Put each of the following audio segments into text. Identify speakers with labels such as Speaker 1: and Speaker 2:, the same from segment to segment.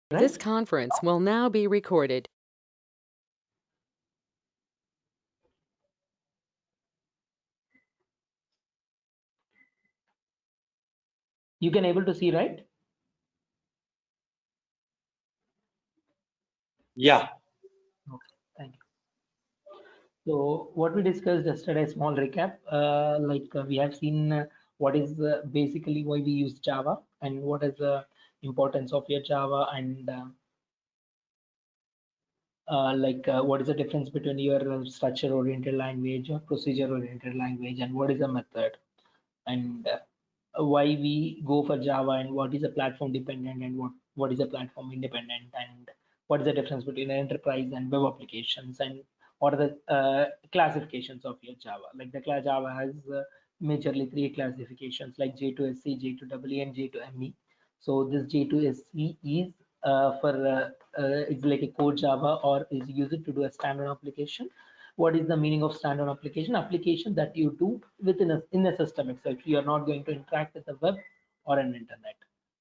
Speaker 1: This
Speaker 2: Right?
Speaker 1: conference will now be recorded.
Speaker 2: You can able to see, right?
Speaker 3: Yeah.
Speaker 2: Okay, thank you. So what we discussed yesterday, small recap, we have seen what is basically why we use Java and what is the importance of your Java and what is the difference between your structure oriented language or procedure oriented language and what is a method and why we go for Java and what is a platform dependent and what is a platform independent and what is the difference between enterprise and web applications and what are the classifications of your Java. Like the Java has majorly three classifications like J2SE, J2EE, and J2ME. So this J2SE is it's like a core Java or is used to do a standard application. What is the meaning of standard application? Application that you do within in a system itself. You are not going to interact with the web or an internet.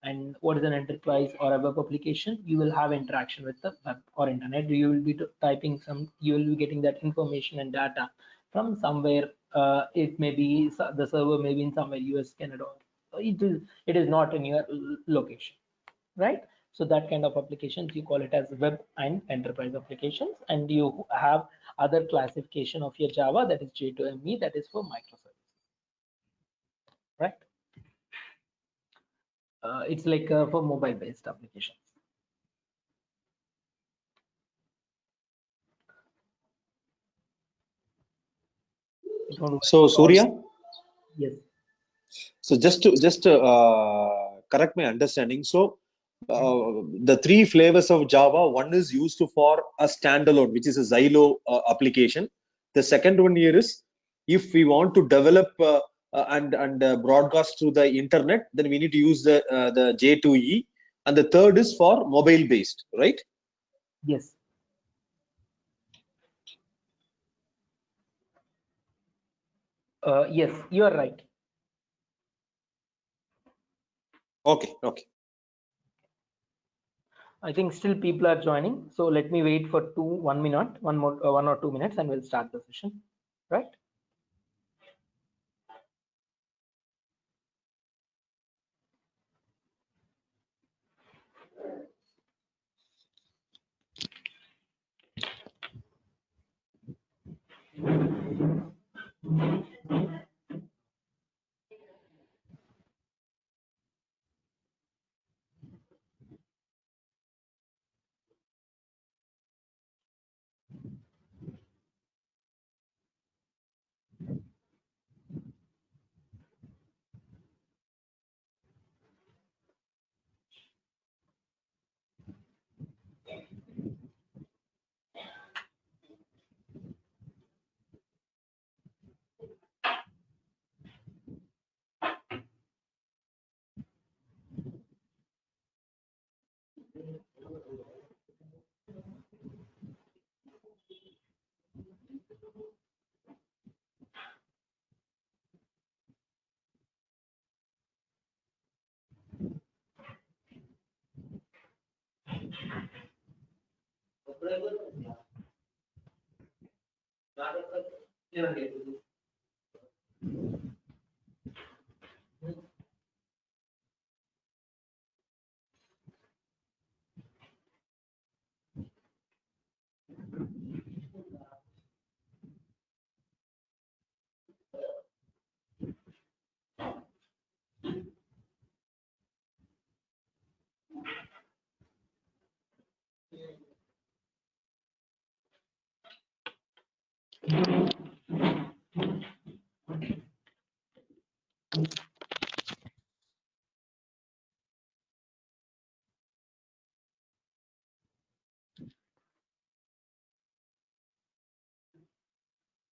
Speaker 2: And what is an enterprise or a web application? You will have interaction with the web or internet. You will be typing some, you will be getting that information and data from somewhere. It may be the server may be in somewhere US, Canada. It is not in your location, right? So that kind of applications you call it as web and enterprise applications, and you have other classification of your Java that is J2ME that is for microservices, right? It's like for mobile based applications. Don't worry
Speaker 3: So
Speaker 2: about.
Speaker 3: Surya,
Speaker 2: Yes.
Speaker 3: so just to correct my understanding. So the three flavors of Java, one is used for a standalone, which is a Xylo application. The second one here is if we want to develop and broadcast through the internet, then we need to use the J2E. And the third is for mobile based, right?
Speaker 2: Yes. Yes, you are right.
Speaker 3: Okay, okay.
Speaker 2: I think still people are joining, so let me wait for 1 minute, 1 or 2 minutes, and we'll start the session, right?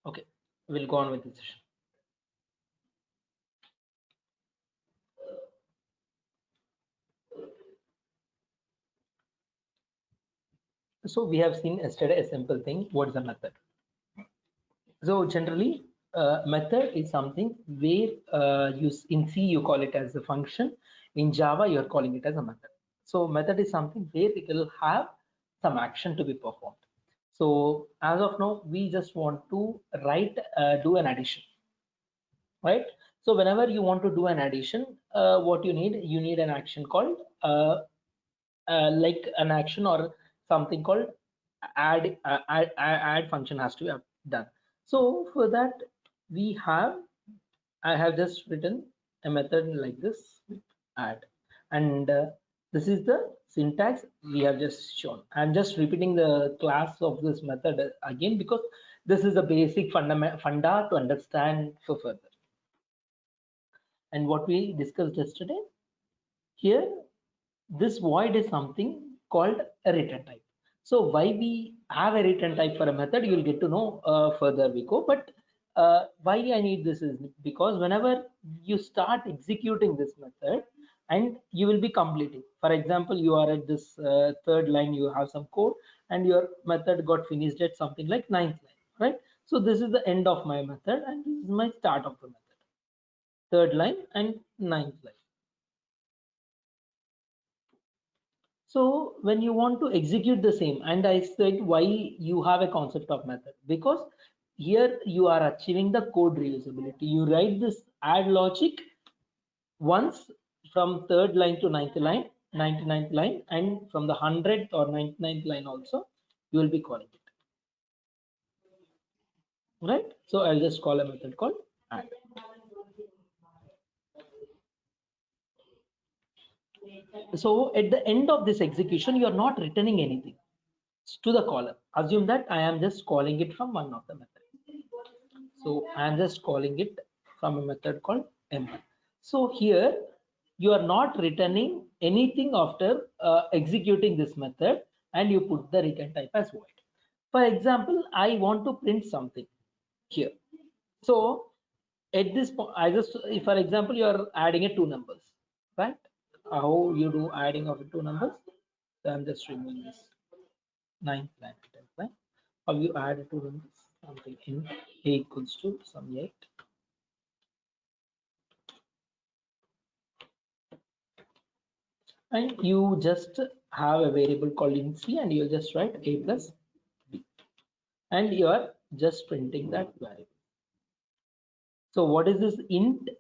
Speaker 2: Okay, we'll go on with the session. So we have seen yesterday a simple thing. What is a method? So generally, method is something where in C you call it as a function. In Java, you're calling it as a method. So method is something where it will have some action to be performed. So as of now, we just want to do an addition, right? So whenever you want to do an addition, what you need an action called like an action or something called add function has to be done. So for that, I have just written a method like this with add, and this is the syntax we have just shown. I'm just repeating the class of this method again because this is a basic funda to understand for further. And what we discussed yesterday here, this void is something called a return type. So why we have a return type for a method, you'll get to know further we go. But why I need this is because whenever you start executing this method and you will be completing. For example, you are at this third line, you have some code and your method got finished at something like ninth line, right? So this is the end of my method and this is my start of the method. Third line and ninth line. So when you want to execute the same, and I said why you have a concept of method, because here you are achieving the code reusability. You write this add logic once from third line to ninth line, 99th line, and from the 100th or 99th line also, you will be calling it, right? So I'll just call a method called add. So at the end of this execution, you are not returning anything to the caller. Assume that I am just calling it from one of the methods. So I am just calling it from a method called m1. So here you are not returning anything after executing this method, and you put the return type as void. For example, I want to print something here. So at this point, for example, you are adding a two numbers, right? How you do adding of two numbers? So I'm just removing this ninth line, 10th line. How you add two numbers? Something in a equals to some 8. And you just have a variable called int c and you just write a plus b and you are just printing that variable. So what is this int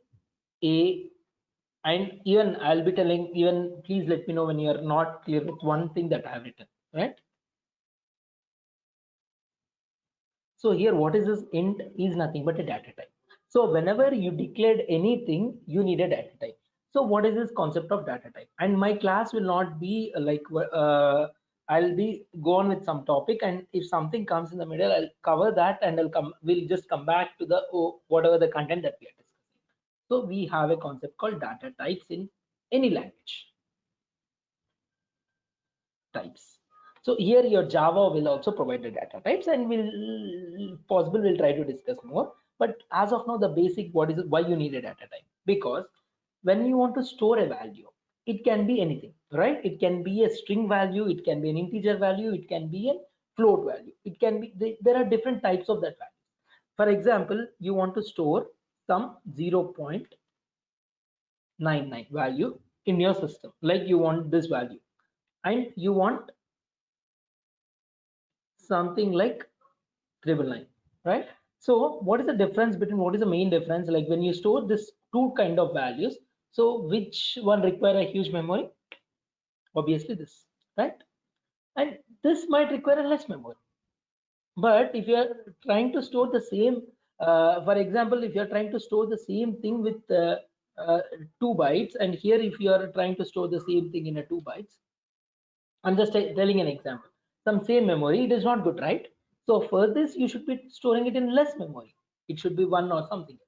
Speaker 2: a? And even I'll be telling, even please let me know when you are not clear with one thing that I have written, right? So here what is this int is nothing but a data type. So whenever you declared anything, you need a data type. So what is this concept of data type? And my class will not be like I'll be go on with some topic, and if something comes in the middle, I'll cover that and we'll just come back to the whatever the content that we are discussing. So we have a concept called data types in any language. Types. So here your Java will also provide the data types, and we'll try to discuss more. But as of now, the basic why you need a data type, because when you want to store a value, it can be anything, right? It can be a string value, it can be an integer value, it can be a float value, it can be there are different types of that value. For example, you want to store some 0.99 value in your system, like you want this value and you want something like 999, right? So what is the difference between, what is the main difference, like when you store this two kind of values, so which one require a huge memory? Obviously this, right? And this might require a less memory. But if you are trying to store the same, for example, if you are trying to store the same thing with 2 bytes, and here if you are trying to store the same thing in a 2 bytes, I'm just telling an example, some same memory, it is not good, right? So for this, you should be storing it in less memory. It should be one or something.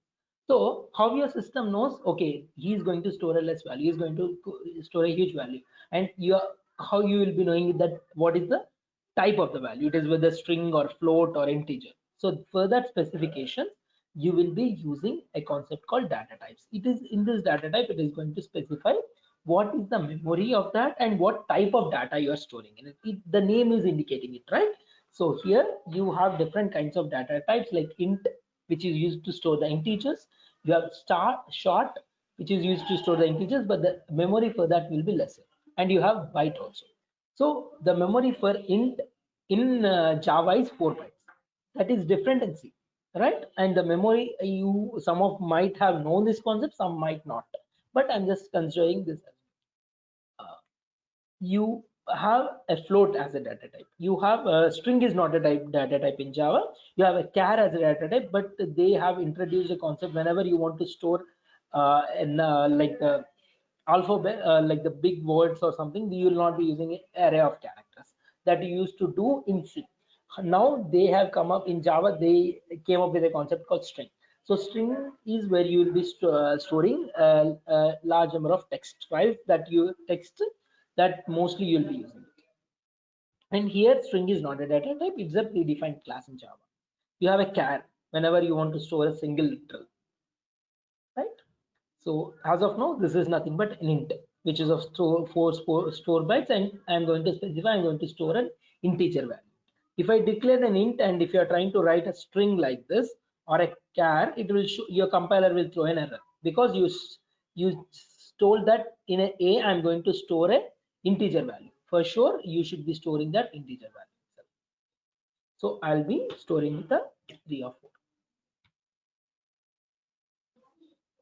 Speaker 2: So how your system knows, okay, he is going to store a less value, he is going to store a huge value, and how you will be knowing that what is the type of the value, it is whether string or float or integer. So for that specification, you will be using a concept called data types. It is in this data type, it is going to specify what is the memory of that and what type of data you are storing in it. The name is indicating it, right? So here you have different kinds of data types like int, which is used to store the integers. You have short, which is used to store the integers, but the memory for that will be lesser. and you have byte also. So the memory for int in Java is 4 bytes. That is different in C, right? And the memory, some of might have known this concept, some might not, but I'm just considering this. You have a float as a data type. You have a string is not a data type in Java. You have a char as a data type, but they have introduced a concept whenever you want to store like the alphabet, like the big words or something, you will not be using an array of characters that you used to do in C. Now they have come up in Java, they came up with a concept called string. So string is where you will be storing a large number of text files that mostly you'll be using. And here string is not a data type, it's a predefined class in Java. You have a char whenever you want to store a single literal, right? So as of now, this is nothing but an int, which is of four store bytes, and I'm going to specify, I'm going to store an integer value. If I declare an int, and if you are trying to write a string like this or a char, it will show, your compiler will throw an error because you told that in a I'm going to store a integer value. For sure, you should be storing that integer value. So I'll be storing the 3 or 4.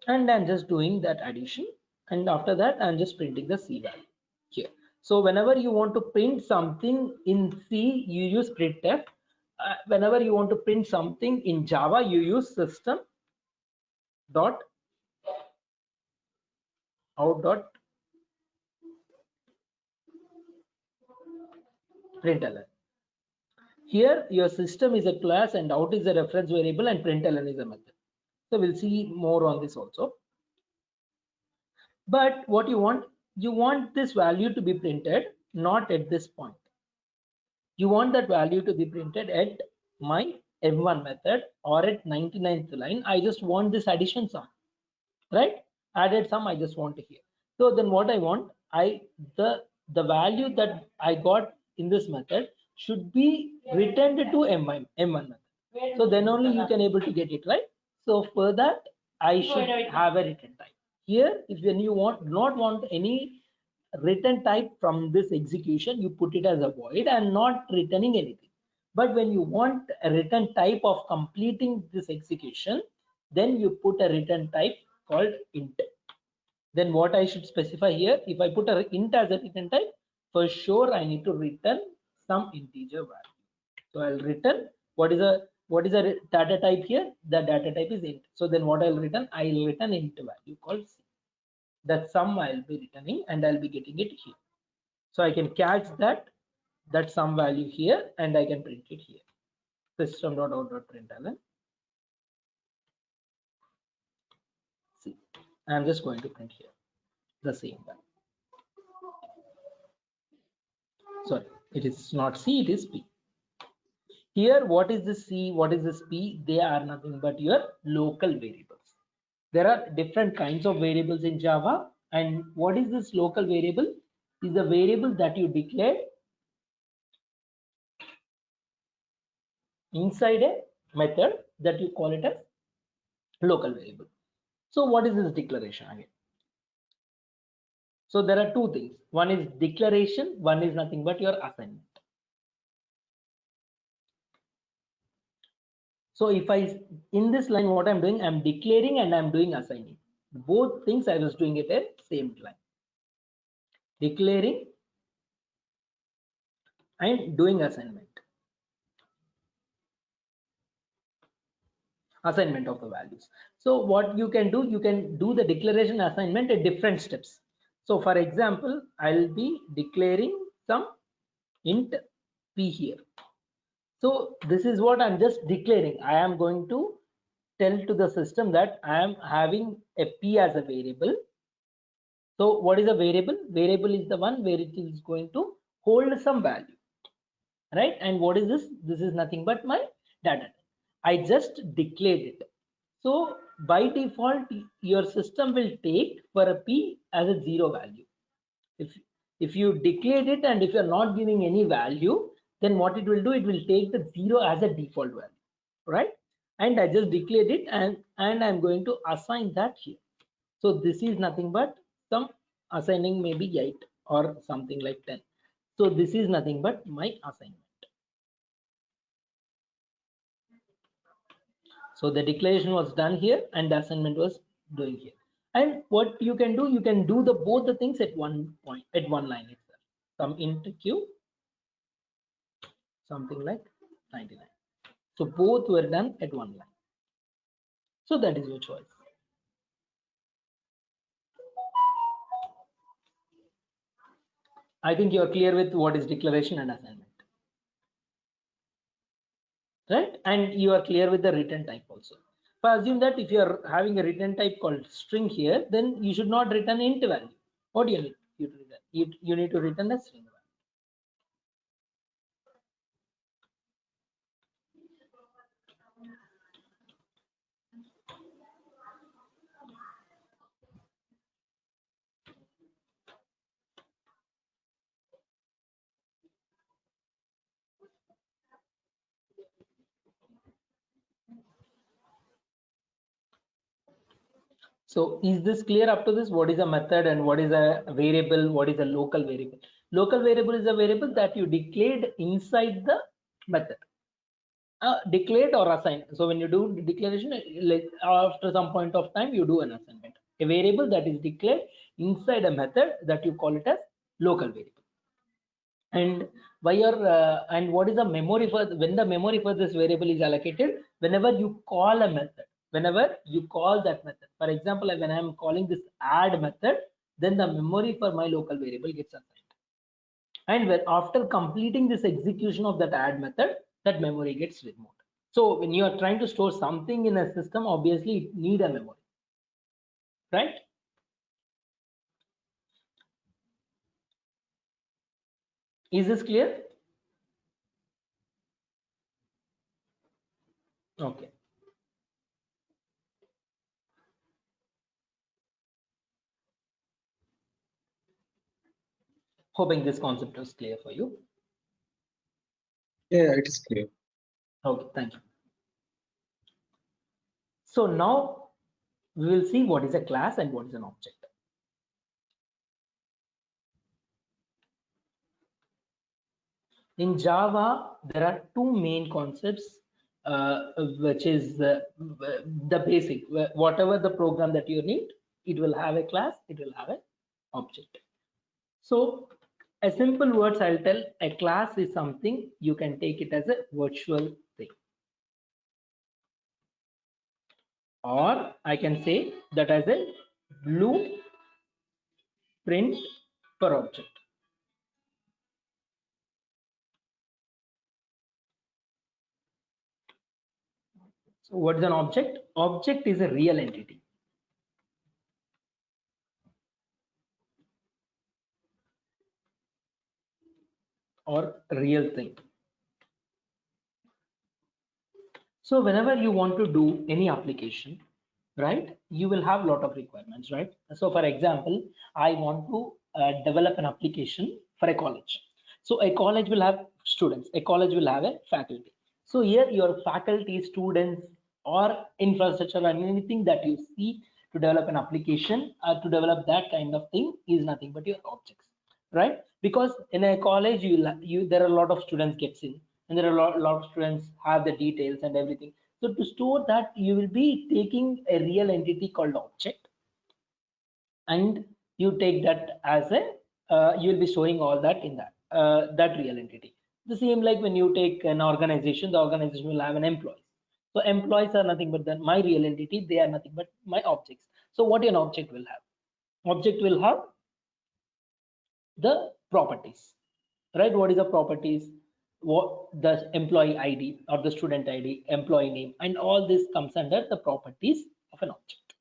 Speaker 2: And I'm just doing that addition, and after that I'm just printing the C value here. So whenever you want to print something in C, you use printf. Whenever you want to print something in Java, you use system dot out dot println. Here your system is a class and out is a reference variable and println is a method. So we'll see more on this also. But what you want this value to be printed not at this point. You want that value to be printed at my m1 method or at 99th line. I just want this addition sum, right? Added sum, I just want to hear. So then what I want, the value that I got in this method should be returned to m1 method. So then only you can able to get it, right? So for that, I should have a return type. Here, if when you not want any return type from this execution, you put it as a void and not returning anything. But when you want a return type of completing this execution, then you put a return type called int. Then what I should specify here, if I put a int as a return type, for sure I need to return some integer value. So I'll return what is a data type here. The data type is int. So then what I'll return int value called C. That sum I'll be returning and I'll be getting it here. So I can catch that sum value here and I can print it here. System.out.println. See, I'm just going to print here the same value. Sorry, it is not C, it is P. Here, what is this C? What is this P? They are nothing but your local variables. There are different kinds of variables in Java. And what is this local variable? Is the variable that you declare inside a method that you call it as local variable. So what is this declaration again? So there are two things. One is declaration, one is nothing but your assignment. So if I, in this line, what I'm doing, I'm declaring and I'm doing assigning. Both things I was doing it at same line. Declaring and doing assignment. Assignment of the values. So what you can do the declaration assignment at different steps. So for example, I'll be declaring some int p here. So this is what I'm just declaring. I am going to tell to the system that I am having a p as a variable. So what is a variable? Variable is the one where it is going to hold some value, right? And what is this? This is nothing but my data. I just declared it. So by default, your system will take for a p as a 0 value. If you declared it and if you're not giving any value, then what it will do, it will take the 0 as a default value, right? And I just declared it and I'm going to assign that here. So this is nothing but some assigning maybe 8. or something like 10. So this is nothing but my assignment. So the declaration was done here and the assignment was doing here. And what you can do the both the things at one point, at one line itself. Some int q, something like 99. So both were done at one line. So that is your choice. I think you are clear with what is declaration and assignment, right? And you are clear with the return type also. If I assume that if you are having a return type called string here, then you should not return int value. What do you need? You need to return a string value. So is this clear up to this? What is a method and what is a variable? What is a local variable? Local variable is a variable that you declared inside the method. Declared or assigned. So when you do declaration, like after some point of time, you do an assignment. A variable that is declared inside a method that you call it as local variable. And and what is the memory for when the memory for this variable is allocated? Whenever you call a method, whenever you call that method. For example, when I am calling this add method, then the memory for my local variable gets assigned. And when after completing this execution of that add method, that memory gets removed. So when you are trying to store something in a system, obviously it need a memory, right? Is this clear? Okay. Hoping this concept was clear for you.
Speaker 4: Yeah, it is clear.
Speaker 2: Okay, thank you. So now we will see what is a class and what is an object. In Java, there are two main concepts, which is the basic. Whatever the program that you need, it will have a class, it will have an object. So a simple words I'll tell, a class is something you can take it as a virtual thing. Or I can say that as a blueprint per object. So what is an object? Object is a real entity. Or real thing. So whenever you want to do any application, right, you will have a lot of requirements, right? So for example, I want to develop an application for a college. So a college will have students, a college will have a faculty. So here your faculty, students, or infrastructure and anything that you see to develop an application, to develop that kind of thing is nothing but your objects, right? Because in a college, there are a lot of students gets in, and there are a lot of students have the details and everything. So to store that, you will be taking a real entity called object, and you take that as a you will be storing all that in that real entity. The same like when you take an organization, the organization will have an employee. So employees are nothing but then my real entity, they are nothing but my objects. So what an object will have? Object will have the properties, right? What is the properties? What the employee ID or the student ID, employee name, and all this comes under the properties of an object.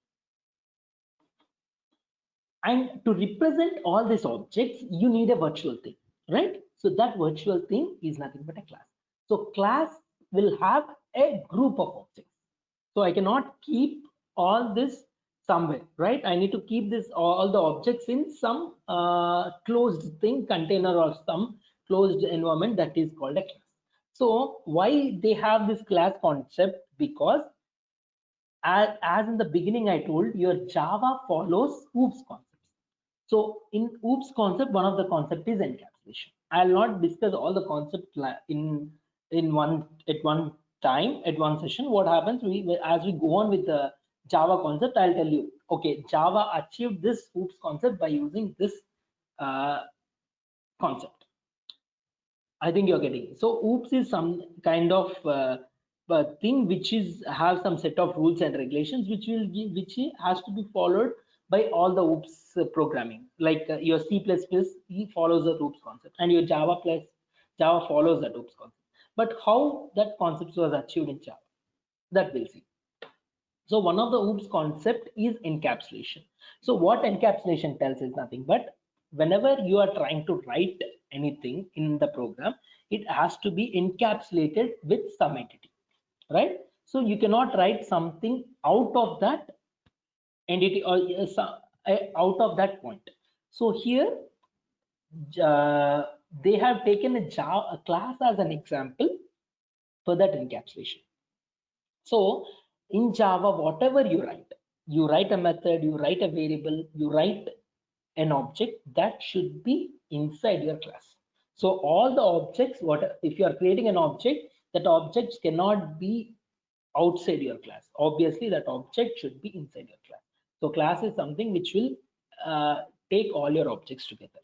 Speaker 2: And to represent all these objects, you need a virtual thing, right? So that virtual thing is nothing but a class. So class will have a group of objects. So I cannot keep all this somewhere, right? I need to keep this all the objects in some closed thing, container, or some closed environment that is called a class. So why they have this class concept? Because as in the beginning I told, your Java follows OOPS concepts. So in OOPS concept, one of the concept is encapsulation. I'll not discuss all the concepts in one time at one session. What happens, as we go on with the Java concept, I'll tell you, okay, Java achieved this OOPS concept by using this concept. I think you're getting it. So OOPS is some kind of thing which is have some set of rules and regulations which has to be followed by all the OOPS programming. Like your C++ follows the OOPS concept, and your Java follows that OOPS concept. But how that concept was achieved in Java, that we'll see. So one of the OOPS concept is encapsulation. So what encapsulation tells is nothing but whenever you are trying to write anything in the program, it has to be encapsulated with some entity, right? So you cannot write something out of that entity or out of that point. So here they have taken a class as an example for that encapsulation. So in Java, whatever you write a method, you write a variable, you write an object that should be inside your class. So all the objects, if you are creating an object, that objects cannot be outside your class. Obviously, that object should be inside your class. So class is something which will take all your objects together,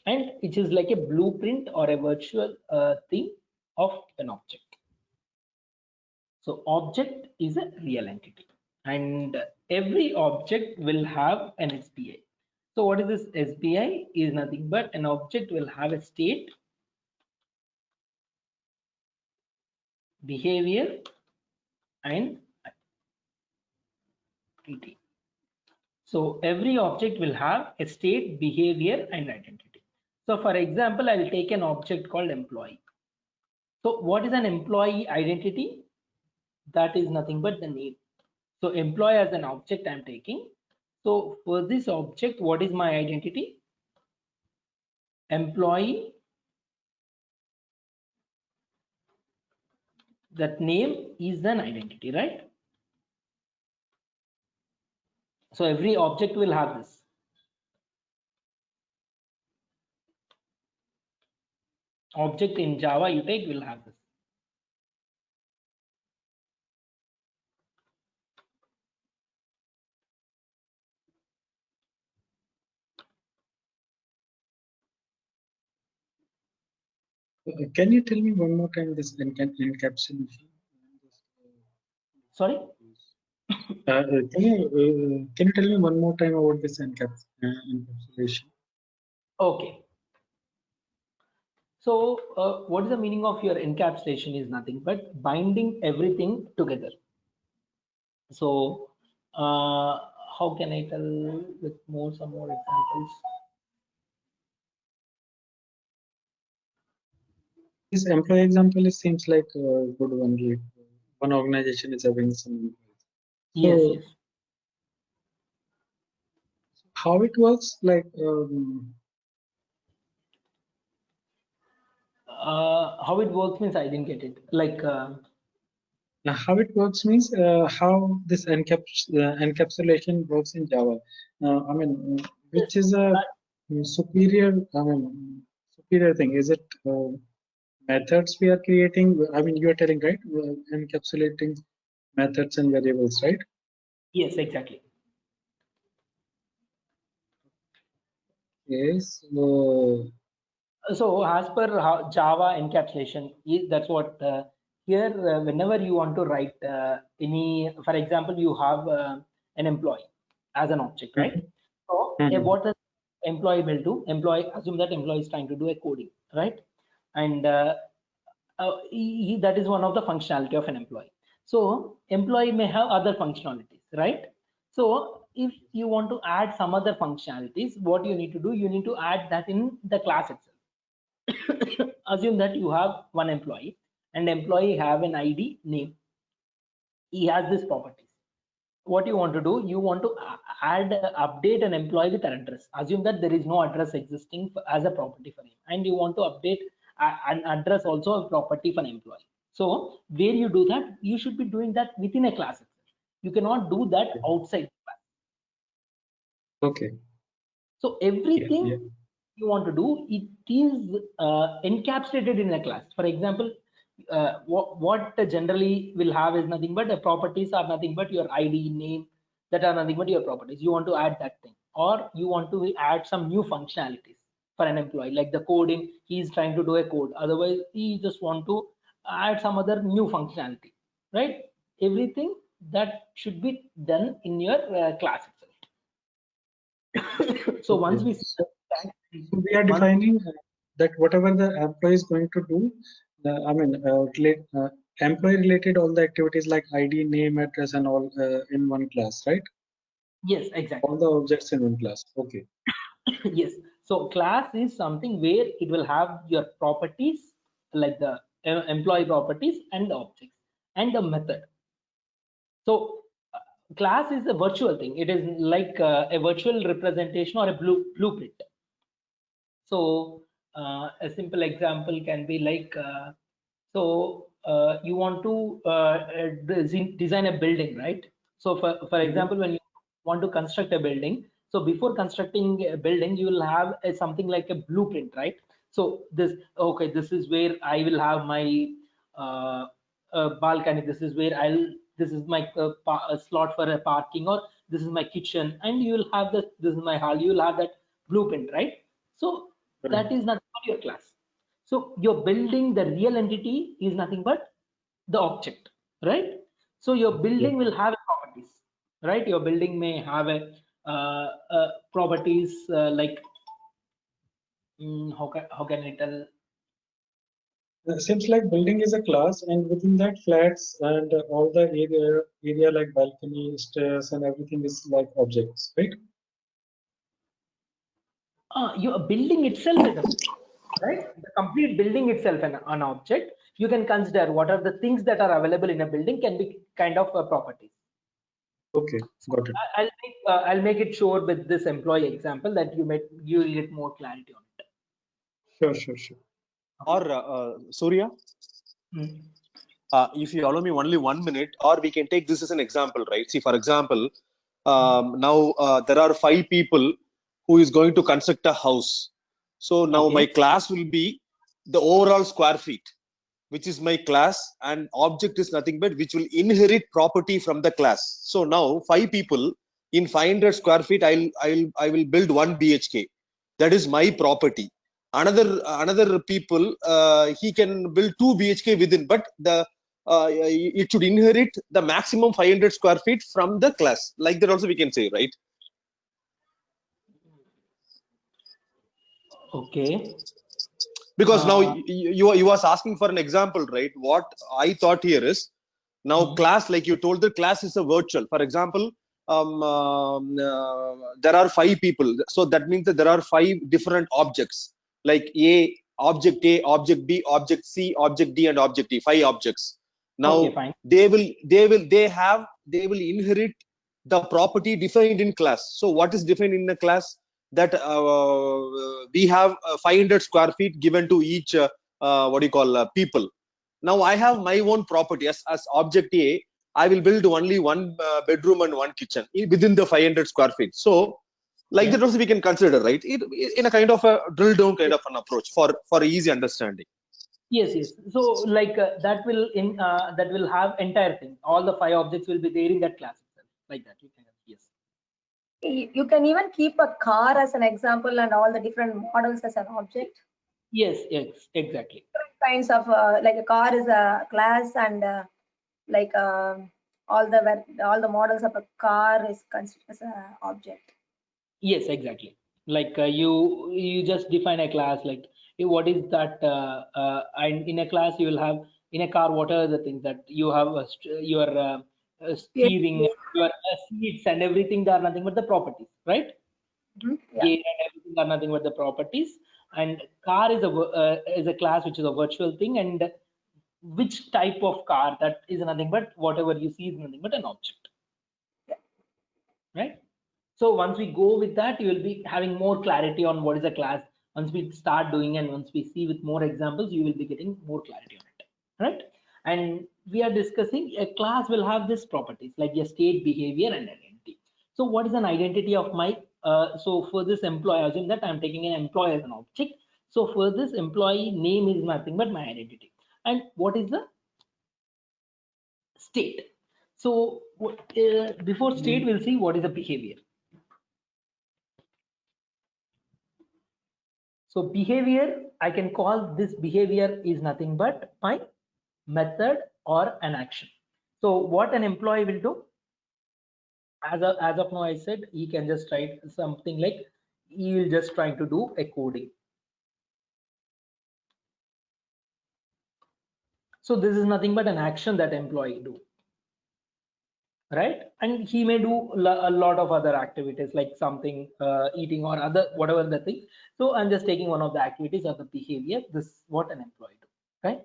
Speaker 2: and it is like a blueprint or a virtual thing of an object. So object is a real entity, and every object will have an SBI. So what is this SBI? Is nothing but an object will have a state, behavior, and identity. So every object will have a state, behavior, and identity. So for example, I will take an object called employee. So what is an employee identity? That is nothing but the name. So employee as an object I'm taking. So for this object, what is my identity? Employee. That name is an identity, right? So every object will have this. Object in Java you take will have this.
Speaker 4: Can you tell me one more time this encapsulation?
Speaker 2: Sorry?
Speaker 4: Can you tell me one more time about this encapsulation?
Speaker 2: Okay. So what is the meaning of your encapsulation is nothing but binding everything together. So how can I tell with some more examples?
Speaker 4: This employee example seems like a good one. Like one organization is having some employees.
Speaker 2: Yes,
Speaker 4: So
Speaker 2: yes.
Speaker 4: how it works, like
Speaker 2: how it works means I didn't get it. Like
Speaker 4: how it works means how this encapsulation works in Java. I mean, which is a superior. I mean, superior thing. Is it methods we are creating? I mean, you are telling, right? Encapsulating methods and variables, right?
Speaker 2: yes, exactly.
Speaker 4: Yes.
Speaker 2: So as per Java encapsulation, that's what here whenever you want to write any, for example, you have an employee as an object, right? So what the employee will do, assume that employee is trying to do a coding, right? And that is one of the functionality of an employee. So employee may have other functionalities, right? So if you want to add some other functionalities, what you need to do, you need to add that in the class itself. Assume that you have one employee, and employee have an ID name. He has this properties. What you want to do, you want to update an employee with an address. Assume that there is no address existing as a property for him, and you want to update an address also a property for an employee. So where you do that, you should be doing that within a class itself. You cannot do that outside the class.
Speaker 4: Okay.
Speaker 2: So
Speaker 4: Yeah,
Speaker 2: everything
Speaker 4: yeah.
Speaker 2: you want to do, it is encapsulated in a class. For example, what generally will have is nothing but the properties are nothing but your ID, name, that are nothing but your properties. You want to add that thing, or you want to add some new functionalities for an employee, like the coding. He's trying to do a code. Otherwise, he just want to add some other new functionality, right? Everything that should be done in your class itself. So
Speaker 4: Okay.
Speaker 2: once we see
Speaker 4: So,
Speaker 2: that,
Speaker 4: so we are
Speaker 2: once
Speaker 4: defining that whatever the employee is going to do, employee related all the activities like ID, name, address, and all in one class, right?
Speaker 2: yes, exactly.
Speaker 4: All the objects in one class. Okay.
Speaker 2: Yes. So class is something where it will have your properties, like the employee properties and the objects and the method. So class is a virtual thing. It is like a virtual representation or a blueprint. So a simple example can be like, you want to design a building, right? So for
Speaker 4: Mhm.
Speaker 2: example, when you want to construct a building, so before constructing a building, you will have something like a blueprint, right? So this, okay, this is where I will have my uh, balcony. This is where this is my slot for a parking, or this is my kitchen, and you will have this is my hall. You will have that blueprint, right? So
Speaker 4: Right.
Speaker 2: that is not your class. So your building, the real entity is nothing but the object, right? So your
Speaker 4: Yeah.
Speaker 2: building will have properties, right? Your building may have a properties like how can I tell?
Speaker 4: Seems like building is a class, and within that, flats and all the area like balcony, stairs, and everything is like objects, right?
Speaker 2: Your building itself is a right. The complete building itself an object. You can consider what are the things that are available in a building can be kind of properties.
Speaker 4: Okay, got it.
Speaker 2: I'll make it sure with this employee example that you will get more clarity on it.
Speaker 4: Sure, sure, sure.
Speaker 3: Or Surya,
Speaker 2: Mm.
Speaker 3: if you allow me only 1 minute, or we can take this as an example, right? See, for example, now there are 5 people who is going to construct a house. So now my
Speaker 2: Okay.
Speaker 3: class will be the overall square feet, which is my class, and object is nothing but which will inherit property from the class. So now 5 people in 500 square feet, I will build 1 BHK. That is my property. Another people, he can build 2 BHK within, but the it should inherit the maximum 500 square feet from the class. Like that also we can say, right?
Speaker 2: Okay.
Speaker 3: Because now
Speaker 2: Uh,
Speaker 3: you was asking for an example, right? What I thought here is, now
Speaker 2: mm,
Speaker 3: class, like you told, the class is a virtual. For example, there are 5 people, so that means that there are 5 different objects, like a, object b, object c, object d, and object e. 5 objects. Now
Speaker 2: okay, fine.
Speaker 3: they will inherit the property defined in class. So what is defined in the class? That we have 500 square feet given to each what do you call people. Now I have my own property as object A. I will build only 1 bedroom and 1 kitchen within the 500 square feet. So like
Speaker 2: Yeah.
Speaker 3: that also we can consider, right? In a kind of a drill down kind of an approach for easy understanding.
Speaker 2: Yes, yes. So like that will have entire thing. All the 5 objects will be there in that class itself. Like that. You can, yes.
Speaker 5: You can even keep a car as an example and all the different models as an object.
Speaker 2: Yes, yes, exactly.
Speaker 5: Different kinds of like a car is a class, and like all the models of a car is considered as an object.
Speaker 2: Yes, exactly. Like you just define a class, like what is that and in a class you will have, in a car, what are the things that you have your
Speaker 5: Yes,
Speaker 2: steering,
Speaker 5: yes.
Speaker 2: your seats and everything, they are nothing but the properties, right?
Speaker 5: Yeah.
Speaker 2: Gear and everything are nothing but the properties, and car is a class which is a virtual thing, and which type of car, that is nothing but whatever you see is nothing but an object,
Speaker 5: Yeah.
Speaker 2: right? So once we go with that, you will be having more clarity on what is a class. Once we start doing and once we see with more examples, you will be getting more clarity on it, right? And we are discussing a class will have these properties like a state, behavior, and identity. So what is an identity of my So for this employee, assume that I'm taking an employee as an object. So for this employee, name is nothing but my identity. And what is the state? So before state, we'll see what is the behavior. So behavior, I can call this behavior is nothing but my method or an action. So what an employee will do, as of now, I said he can just write something like he will just trying to do a coding. So this is nothing but an action that employee do, right? And he may do a lot of other activities like something eating or other whatever the thing. So I'm just taking one of the activities or the behavior. This is what an employee do, right?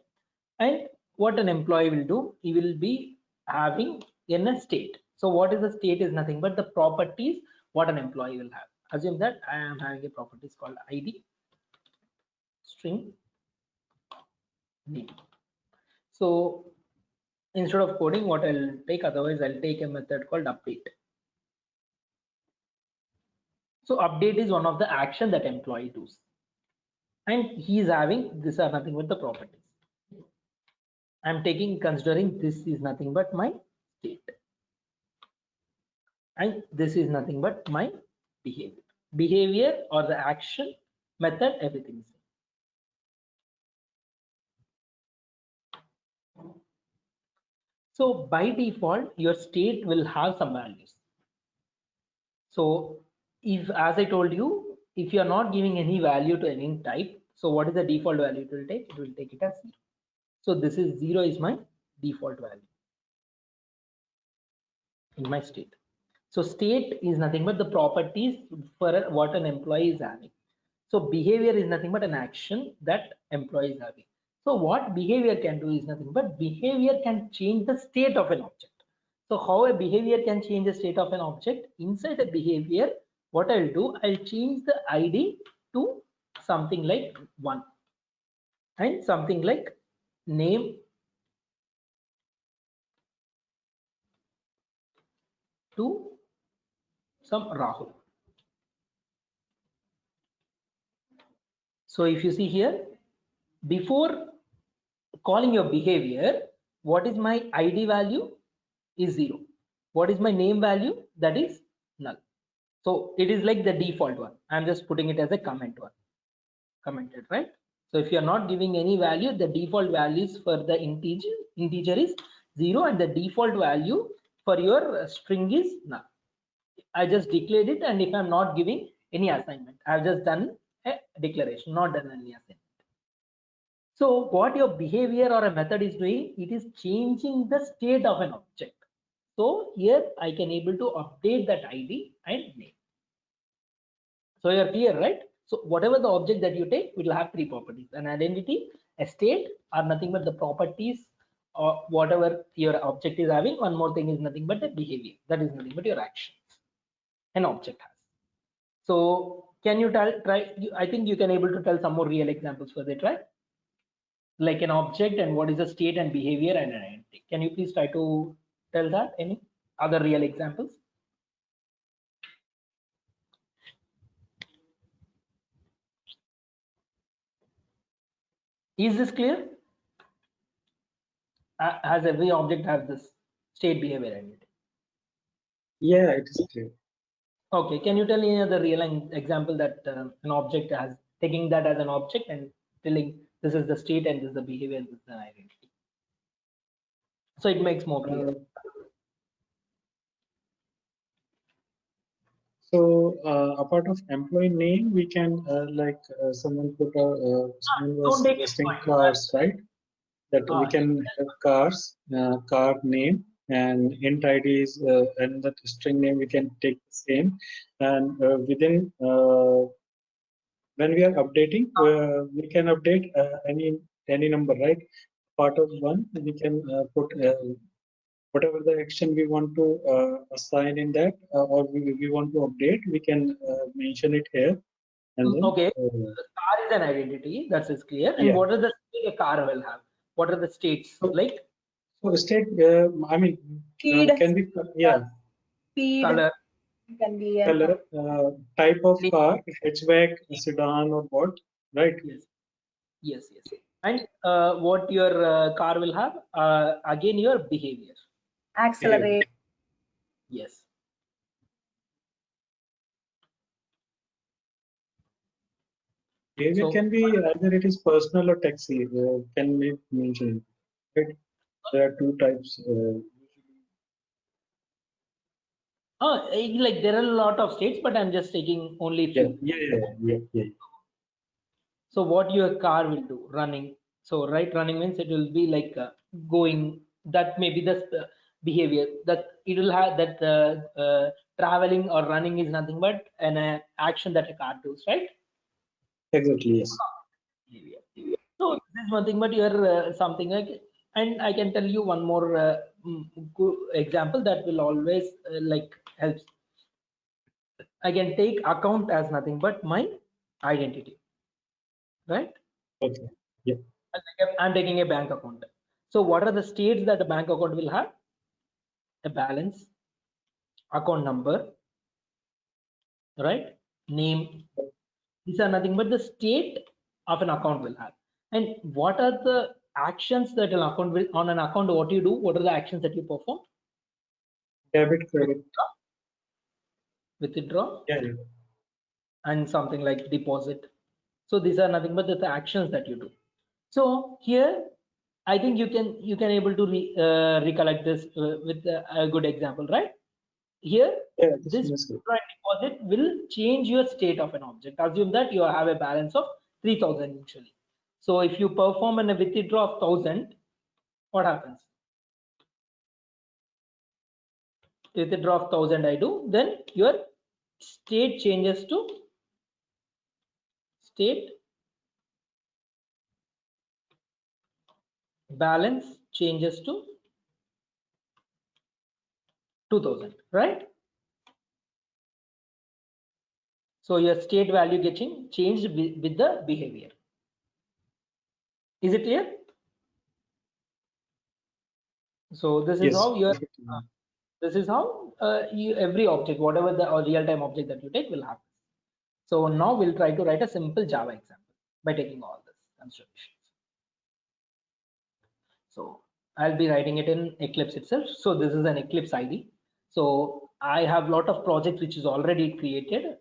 Speaker 2: And what an employee will do, he will be having in a state. So what is the state is nothing but the properties what an employee will have. Assume that I am having a properties called ID string name. So instead of coding, what I'll take, otherwise I'll take a method called update. So update is one of the action that employee does, and he is having, these are nothing but the properties. I'm taking, considering this is nothing but my state, and this is nothing but my behavior. Behavior or the action, method, everything is same. So by default, your state will have some values. So if, as I told you, if you are not giving any value to any type, so what is the default value it will take? It will take it as 0. So this is 0 is my default value in my state. So state is nothing but the properties for what an employee is having. So behavior is nothing but an action that employee is having. So what behavior can do is nothing but behavior can change the state of an object. So how a behavior can change the state of an object? Inside a behavior, what I'll do, I'll change the ID to something like 1 and something like name to some Rahul. So if you see here, before calling your behavior, what is my ID value is 0. What is my name value? That is null. So it is like the default one. I'm just putting it as a comment one, commented, right? So if you are not giving any value, the default values for the integer is 0, and the default value for your string is null. I just declared it, and if I'm not giving any assignment, I've just done a declaration, not done any assignment. So what your behavior or a method is doing, it is changing the state of an object. So here I can able to update that ID and name. So you're clear, right? So whatever the object that you take, it will have 3 properties: an identity, a state, are nothing but the properties or whatever your object is having. One more thing is nothing but the behavior, that is nothing but your actions an object has. So can you try? I think you can able to tell some more real examples for that, right? Like an object and what is the state and behavior and an identity. Can you please try to tell that? Any other real examples? Is this clear? Has every object has this state, behavior, identity?
Speaker 4: Yeah, it is clear.
Speaker 2: Okay, can you tell any other real example that an object has, taking that as an object and telling this is the state and this is the behavior and this is an identity? So it makes more clear.
Speaker 4: So apart of employee name, we can someone put someone was
Speaker 2: Don't take
Speaker 4: listing
Speaker 2: employee.
Speaker 4: cars, right? That we can have cars, car name, and int ID is and that string name we can take the same, and within when we are updating, we can update any number, right? Part of one, we can put whatever the action we want to assign in that, or we want to update, we can mention it here. And then,
Speaker 2: okay, the car is an identity, that is clear. And
Speaker 4: yeah.
Speaker 2: what are the state a car will have? What are the states like?
Speaker 4: So the state, I mean,
Speaker 5: Speed.
Speaker 4: can be, yeah.
Speaker 5: Speed.
Speaker 2: Color.
Speaker 5: It can be a
Speaker 4: Color, type of car, hatchback, sedan, or what? Right?
Speaker 2: Yes, yes, yes. And what your car will have? Again, your behavior.
Speaker 5: accelerate.
Speaker 2: Yes.
Speaker 4: Behavior
Speaker 2: So
Speaker 4: can be either it is personal or taxi. Can be mentioned. Right? There are two types.
Speaker 2: like there are a lot of states, but I'm just taking only
Speaker 4: Yeah,
Speaker 2: few.
Speaker 4: yeah.
Speaker 2: So what your car will do, running. So right, running means it will be like going. That may be the behavior that it will have. That traveling or running is nothing but an action that a car does, right?
Speaker 4: Exactly, yes.
Speaker 2: Behavior. So this is one thing, but you're something like, and I can tell you one more good example that will always like helps. I can take account as nothing but my identity, right?
Speaker 4: Okay. Yeah.
Speaker 2: I'm taking a bank account. So what are the states that a bank account will have? A balance, account number, right? Name. These are nothing but the state of an account will have. And what are the actions that an account will, on an account, what you do? What are the actions that you perform?
Speaker 4: Debit, credit.
Speaker 2: Withdraw
Speaker 4: Yeah.
Speaker 2: and something like deposit. So these are nothing but the actions that you do. So here I think you can able to recollect this with a good example, right? Here
Speaker 4: Yeah, this
Speaker 2: this
Speaker 4: one is good.
Speaker 2: withdraw and deposit will change your state of an object. Assume that you have a balance of 3000 initially. So if you perform a withdraw of 1000, what happens? Withdraw of 1000 I do, then your state changes to state balance changes to 2000, right? So your state value getting changed with the behavior. Is it clear? So this is
Speaker 4: Yes.
Speaker 2: how your
Speaker 4: Perfect.
Speaker 2: this is how every object, whatever the real-time object that you take, will happen. So now we'll try to write a simple Java example by taking all this considerations. So I'll be writing it in Eclipse itself. So this is an Eclipse ID. So I have a lot of projects which is already created.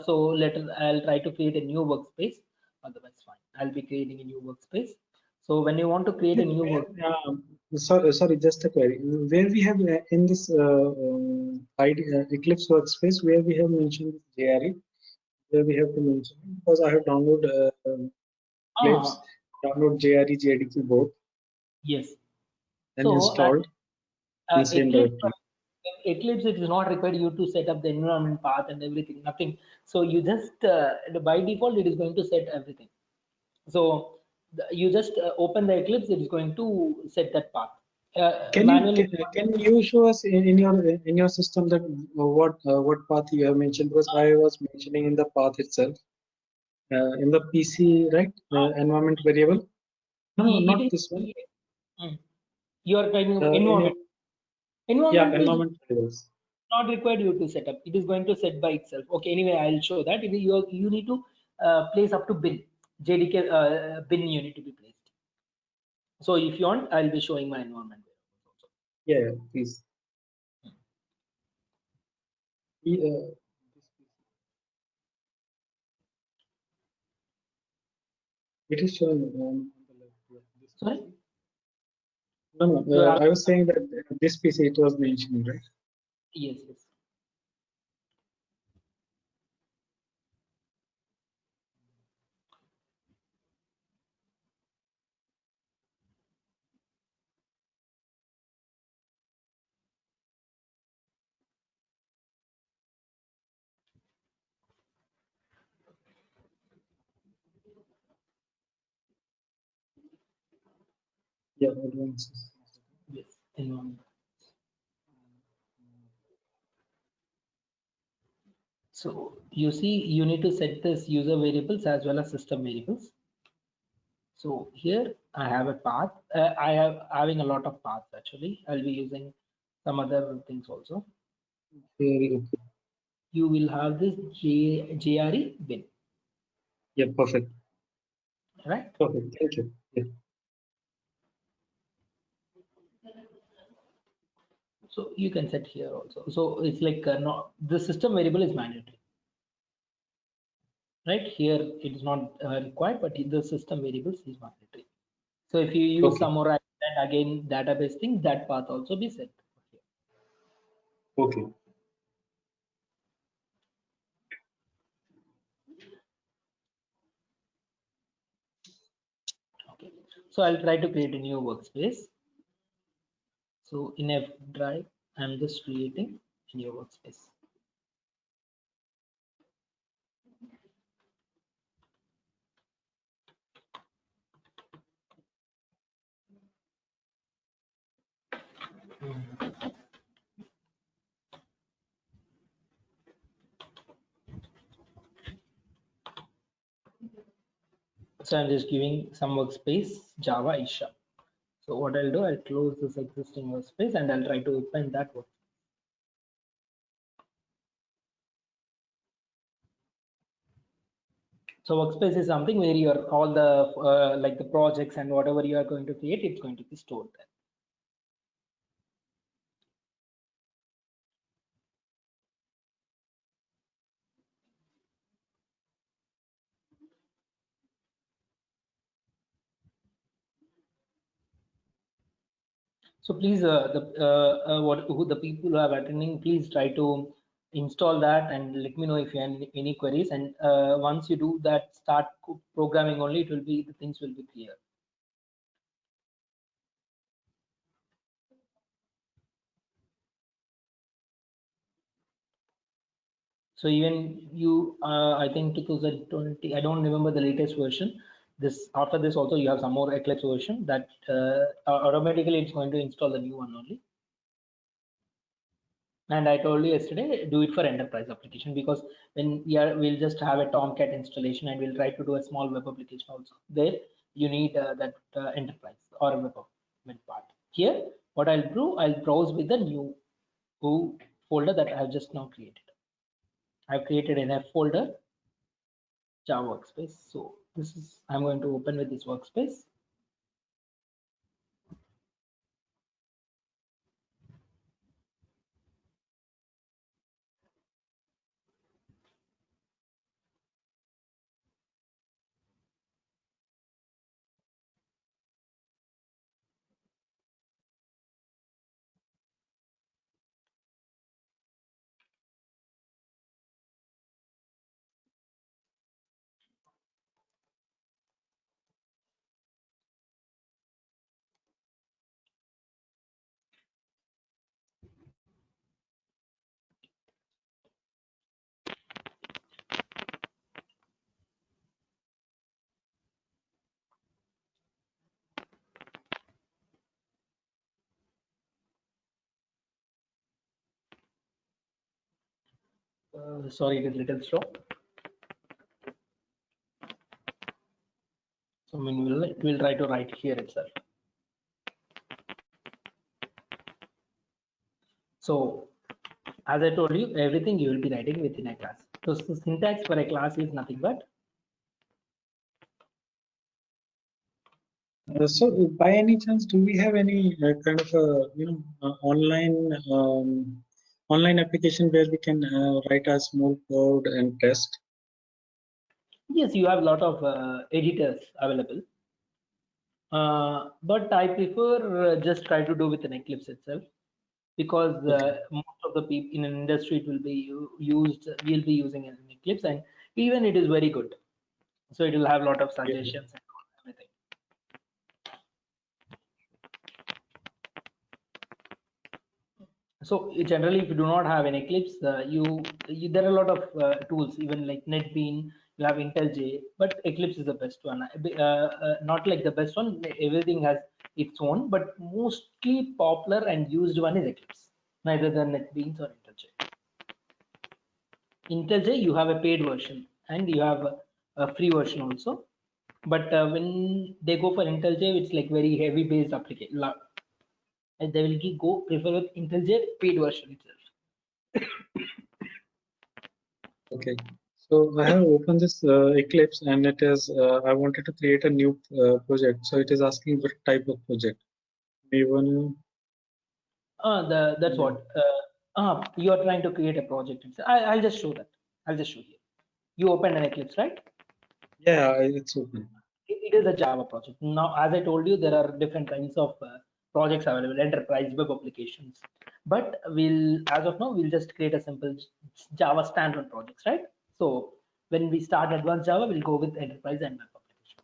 Speaker 2: So I'll try to create a new workspace. Otherwise, fine. I'll be creating a new workspace. So when you want to create a new work,
Speaker 4: Sorry, just a query. Where we have in this Eclipse workspace, where we have mentioned JRE, where we have to mention because I have downloaded Eclipse, download JRE, JDK both,
Speaker 2: yes.
Speaker 4: and
Speaker 2: So
Speaker 4: installed in same
Speaker 2: Eclipse,
Speaker 4: directory.
Speaker 2: Eclipse, it is not required you to set up the environment path and everything, nothing. So you just by default it is going to set everything. So you just open the Eclipse, it is going to set that path. Manually.
Speaker 4: Can you show us in your system that what path you have mentioned? Because I was mentioning in the path itself in the PC, right? Environment variable. No,
Speaker 2: It
Speaker 4: not
Speaker 2: is.
Speaker 4: this one.
Speaker 2: You are trying
Speaker 4: In your
Speaker 2: environment.
Speaker 4: yeah,
Speaker 2: Environment is
Speaker 4: environment variables.
Speaker 2: not required you to set up. It is going to set by itself. Okay. Anyway, I'll show that. You need to place up to bin. JDK bin you need to be placed. So if you want, I'll be showing my environment.
Speaker 4: Yeah, please. It is showing on the left. Yeah, this
Speaker 2: Sorry.
Speaker 4: PC. No,
Speaker 2: You are
Speaker 4: I was saying that this PC it was mentioned, right?
Speaker 2: yes, yes.
Speaker 4: Yeah, advances.
Speaker 2: Yes, environment. So you see, you need to set this user variables as well as system variables. So here I have a path. I have having a lot of paths actually. I'll be using some other things also.
Speaker 4: Very okay.
Speaker 2: you will have this JRE bin,
Speaker 4: Yeah, perfect.
Speaker 2: right?
Speaker 4: Perfect. Thank you. Yeah.
Speaker 2: So you can set here also. So it's like not, the system variable is mandatory, right? Here it is not required, but the system variables is mandatory. So if you use
Speaker 4: Okay.
Speaker 2: summarize and again database thing, that path also be set.
Speaker 4: Okay.
Speaker 2: Okay. So I'll try to create a new workspace. So in F drive, I'm just creating a new workspace. So I'm just giving some workspace Java Isha. So what I'll do, I'll close this existing workspace and I'll try to open that one. So workspace is something where your all the like the projects and whatever you are going to create, it's going to be stored there. So please, who the people who are attending, please try to install that and let me know if you have any queries. And once you do that, start programming only, it will be the things will be clear. So even you, I think 2020, I don't remember the latest version. This after this also you have some more Eclipse version that automatically it's going to install the new one only. And I told you yesterday, do it for enterprise application because when we'll just have a Tomcat installation and we'll try to do a small web application also. There you need that enterprise or a web part. Here, what I'll do, I'll browse with the new folder that I have just now created. I've created an F folder, Java workspace. So this is, I'm going to open with this workspace. Sorry, it is little slow. So I mean, we'll try to write here itself. So as I told you, everything you will be writing within a class. So the syntax for a class is nothing but
Speaker 4: So by any chance, do we have any kind of a online application where we can write a small code and test?
Speaker 2: yes, you have a lot of editors available. But I prefer just try to do with an Eclipse itself because
Speaker 4: Okay.
Speaker 2: most of the people in an industry it will be used, will be using an Eclipse, and even it is very good. So it will have a lot of
Speaker 4: Yeah.
Speaker 2: suggestions and everything. So generally, if you do not have an Eclipse, there are a lot of tools, even like NetBean, you have IntelliJ, but Eclipse is the best one. Not like the best one, everything has its own, but mostly popular and used one is Eclipse, neither the NetBeans or IntelliJ. IntelliJ, you have a paid version and you have a free version also. But when they go for IntelliJ, it's like very heavy based application. And they will go prefer with IntelliJ paid version itself.
Speaker 4: Okay. So I have opened this Eclipse, and it is I wanted to create a new project. So it is asking what type of project. We want
Speaker 2: That's what you are trying to create a project. I'll just show that. I'll just show you. You opened an Eclipse, right?
Speaker 4: yeah, it's open.
Speaker 2: It is a Java project. Now, as I told you, there are different kinds of projects available, enterprise web applications. But as of now, we'll just create a simple Java standalone projects, right? So when we start advanced Java, we'll go with enterprise and web applications.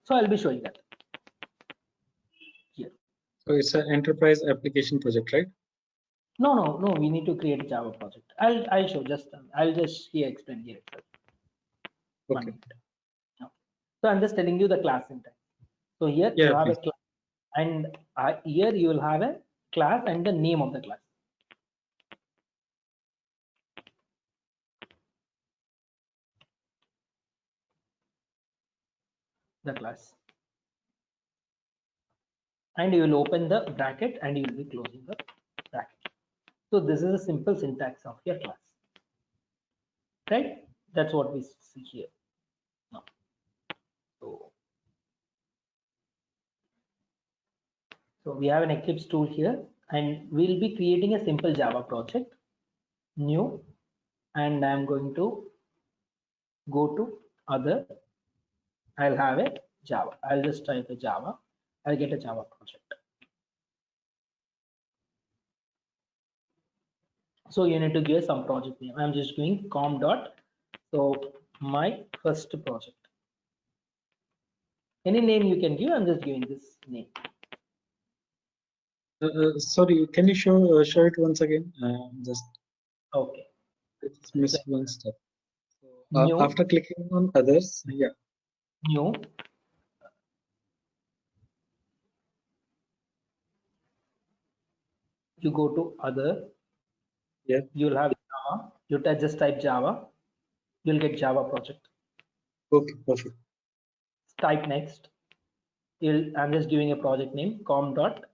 Speaker 2: So I'll be showing that here.
Speaker 4: So it's an enterprise application project, right?
Speaker 2: No. We need to create a Java project. I'll show just. I'll just here explain here itself. 1
Speaker 4: Okay.
Speaker 2: minute. Okay. So I'm just telling you the class syntax. So here
Speaker 4: Yeah,
Speaker 2: you have
Speaker 4: please.
Speaker 2: a class, and here you will have a class and the name of the class. The class. And you will open the bracket and you will be closing the bracket. So this is a simple syntax of your class. Right? That's what we see here. Now. So we have an Eclipse tool here, and we'll be creating a simple Java project, new, and I'm going to go to other. I'll have a Java. I'll just type a Java. I'll get a Java project. So you need to give some project name. I'm just doing com dot. So my first project. Any name you can give. I'm just giving this name.
Speaker 4: Sorry, can you show it once again? Just
Speaker 2: Okay.
Speaker 4: I just missed one step.
Speaker 2: New.
Speaker 4: After clicking on others, yeah.
Speaker 2: New. You go to other.
Speaker 4: Yeah.
Speaker 2: You'll have Java. You just type Java. You'll get Java project.
Speaker 4: Okay, perfect.
Speaker 2: Type next. I'm just giving a project name com dot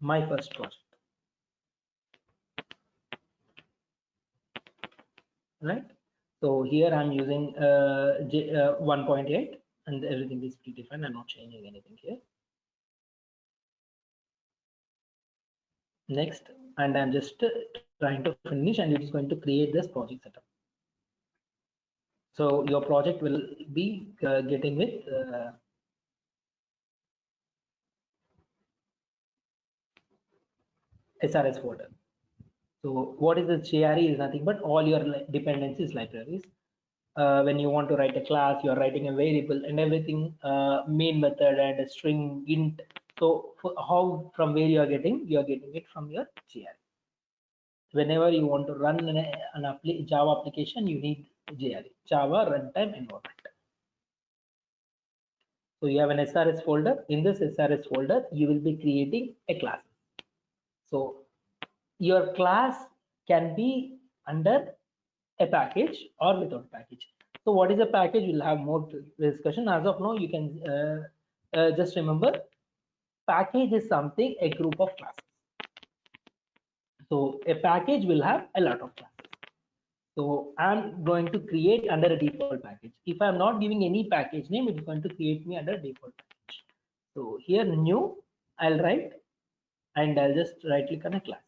Speaker 2: my first project. Right. So here I'm using 1.8 and everything is predefined. I'm not changing anything here. Next, and I'm just trying to finish, and it is going to create this project setup. So your project will be getting with SRS folder. So what is the JRE is nothing but all your dependencies libraries. When you want to write a class, you are writing a variable and everything, main method and a string int. So how from where you are getting it from your JRE. Whenever you want to run an Java application, you need JRE, Java Runtime Environment. So you have an SRS folder. In this SRS folder, you will be creating a class. So your class can be under a package or without package. So what is a package? We'll have more discussion. As of now, you can just remember, package is something, a group of classes. So a package will have a lot of classes. So I'm going to create under a default package. If I'm not giving any package name, it's going to create me under default package. So here new, I'll write, and I'll just right click on a class.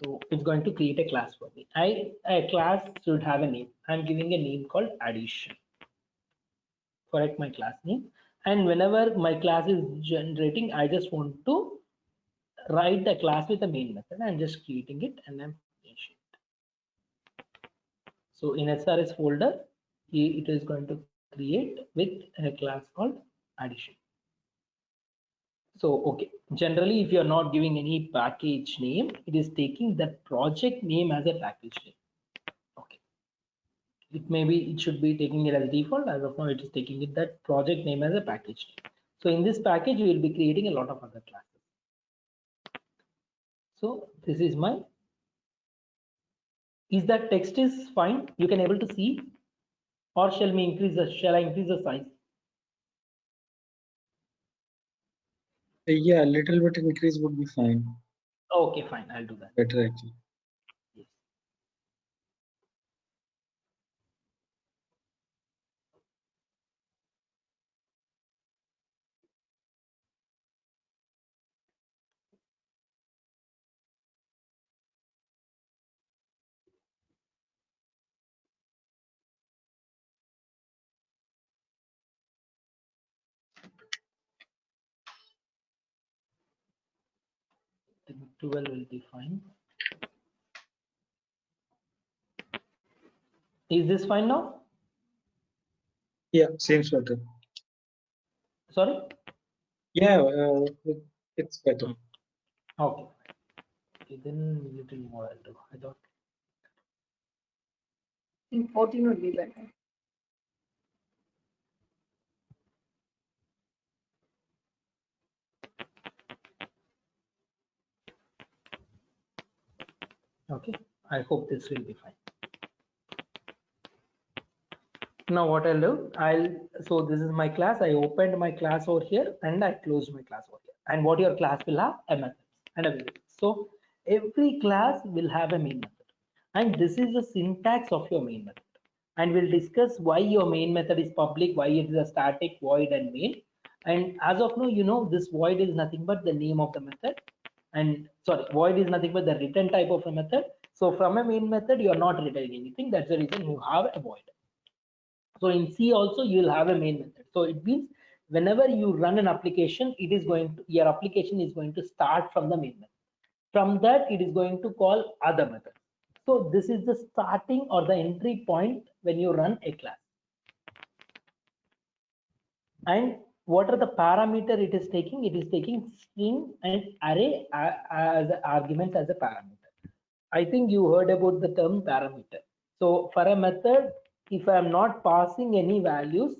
Speaker 2: So it's going to create a class for me. A class should have a name. I'm giving a name called addition. Correct my class name. And whenever my class is generating, I just want to write the class with the main method. I'm just creating it and I'm finishing it. So in SRS folder, it is going to create with a class called addition. So, okay, generally, if you're not giving any package name, it is taking that project name as a package name. Okay. It should be taking it as default. As of now, it is taking it that project name as a package name. So in this package, we will be creating a lot of other classes. So this is is that text is fine? You can able to see, or shall I increase the size?
Speaker 4: Yeah, a little bit increase would be fine.
Speaker 2: Okay, fine. I'll do that.
Speaker 4: Better actually.
Speaker 2: 12 will be fine. Is this fine now?
Speaker 4: Yeah, seems better.
Speaker 2: Sorry?
Speaker 4: Yeah, it's better.
Speaker 2: Okay. Then little more I'll do. I thought.
Speaker 5: I think 14 would be better.
Speaker 2: Okay. I hope this will be fine. Now what I'll do, so this is my class. I opened my class over here and I closed my class over here. And what your class will have a method and a variable. So every class will have a main method. And this is the syntax of your main method. And we'll discuss why your main method is public, why it is a static, void, and main. And as of now, you know, this void is nothing but the name of the method. And sorry, void is nothing but the return type of a method. So from a main method, you are not returning anything. That's the reason you have a void. So in C also you will have a main method. So it means whenever you run an application, it is going to, your application is going to start from the main method. From that, it is going to call other methods. So this is the starting or the entry point when you run a class. And what are the parameter it is taking? It is taking string and array as arguments as a parameter. I think you heard about the term parameter. So for a method, if I am not passing any values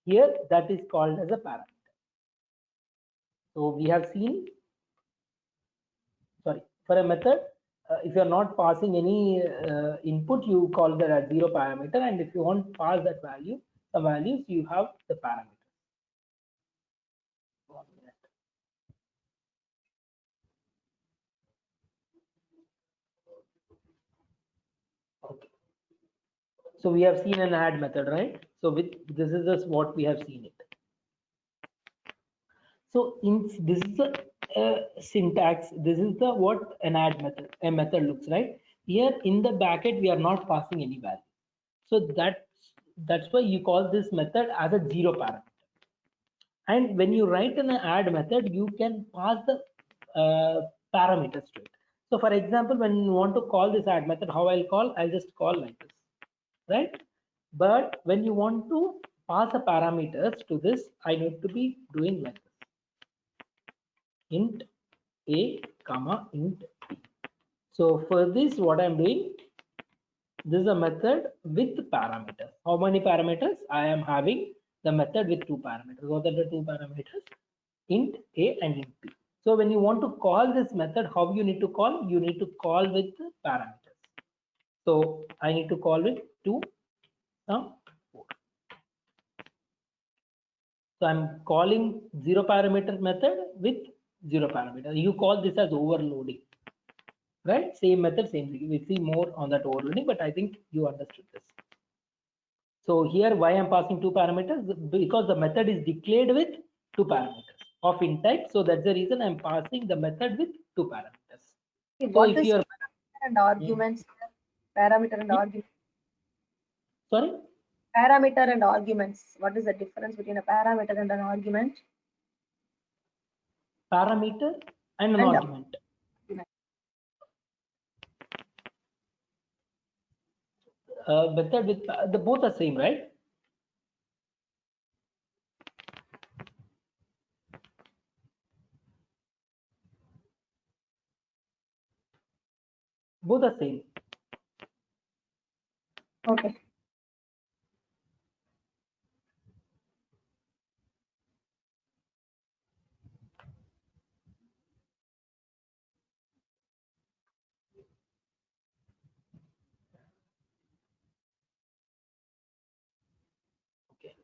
Speaker 2: here, that is called as a parameter. So we have seen, sorry, for a method, if you are not passing any input, you call that as zero parameter. And if you want to pass that value, the values, you have the parameter. 1 minute. Okay. So we have seen an add method, right? So with this is just what we have seen it. So in this is the syntax. This is the what an add method, a method looks, right? Here in the bracket we are not passing any value. So that's why you call this method as a zero parameter. And when you write an add method, you can pass the parameters to it. So for example, when you want to call this add method, how I'll just call like this, right? But when you want to pass the parameters to this, I need to be doing like this. Int a comma int b. So for this, what I'm doing, this is a method with parameters. How many parameters? I am having the method with two parameters. What are the two parameters? Int a and int b. So when you want to call this method, how you need to call? You need to call with parameters. So I need to call with 2 4. So I'm calling zero parameter method with zero parameter. You call this as overloading, right? Same method, same thing. We see more on that overloading, but I think you understood this. So here, why I'm passing two parameters? Because the method is declared with two parameters of int type. So that's the reason I'm passing the method with two parameters.
Speaker 5: Okay,
Speaker 2: So
Speaker 5: what
Speaker 2: if
Speaker 5: is
Speaker 2: you're
Speaker 5: parameter and arguments? Parameter and argument.
Speaker 2: sorry,
Speaker 5: Parameter and arguments. What is the difference between a parameter and an argument?
Speaker 2: parameter and an
Speaker 5: And
Speaker 2: argument. Method with the both are same, right? Both are same.
Speaker 5: Okay.
Speaker 2: Okay.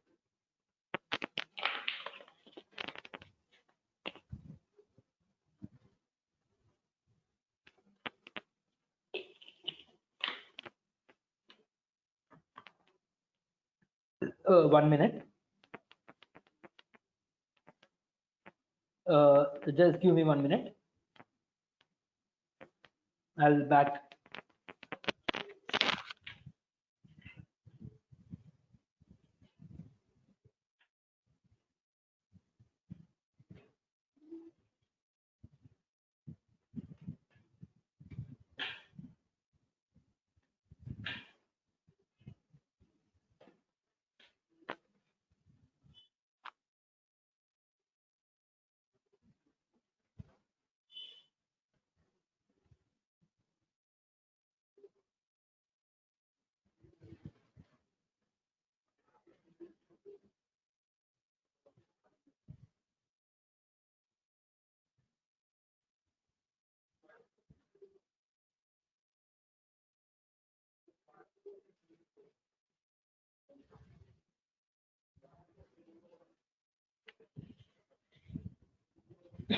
Speaker 2: One minute. Just give me 1 minute. I'll back. Okay,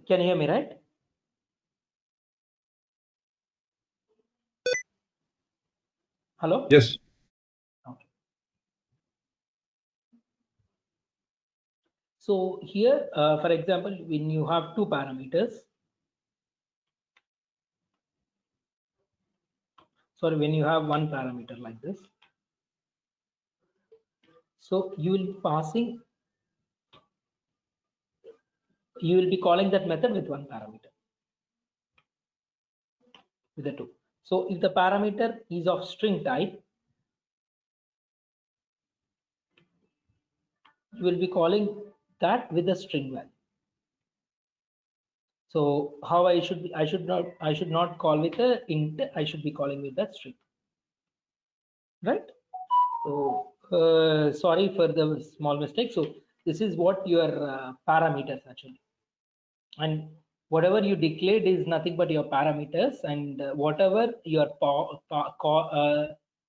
Speaker 2: can you hear me, right? Hello?
Speaker 6: Yes.
Speaker 2: Okay. So here, for example, when you have two parameters, sorry, when you have one parameter like this, so you will be calling that method with one parameter, with the two. So if the parameter is of string type, you will be calling that with a string value. So how I should not call with a int, I should be calling with that string, right? So sorry for the small mistake. So this is what your parameters actually, and whatever you declared is nothing but your parameters, and whatever your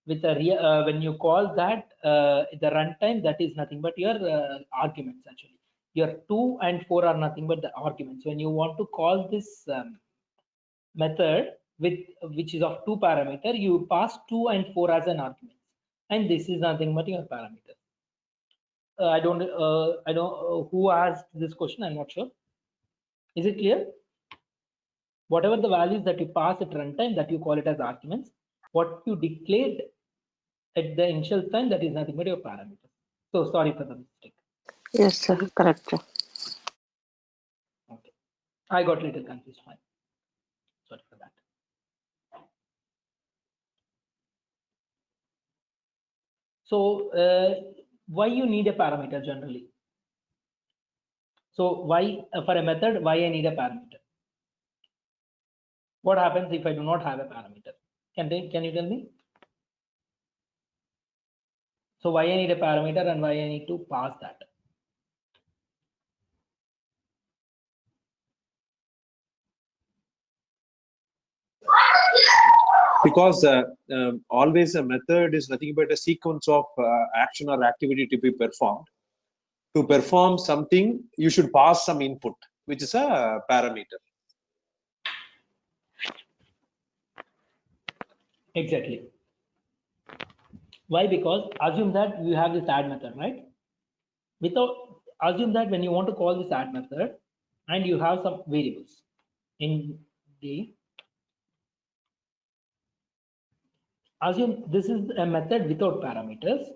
Speaker 2: with a when you call that the runtime, that is nothing but your arguments actually. Your 2 and 4 are nothing but the arguments. When you want to call this method with which is of two parameter, you pass 2 and 4 as an argument, and this is nothing but your parameter. I don't who asked this question. I'm not sure. Is it clear? Whatever the values that you pass at runtime, that you call it as arguments. What you declared at the initial time, that is nothing but your parameter. So sorry for the mistake.
Speaker 7: Yes, sir. Correct, sir.
Speaker 2: Okay, I got a little confused. Fine. Sorry for that. So why you need a parameter generally? So why for a method, why I need a parameter? What happens if I do not have a parameter? Can you tell me? So why I need a parameter and why I need to pass that?
Speaker 3: Because always a method is nothing but a sequence of action or activity to be performed. To perform something, you should pass some input, which is a parameter.
Speaker 2: Exactly. Why? Because assume that you have this add method, right? Assume that when you want to call this add method and you have some variables in the, assume this is a method without parameters,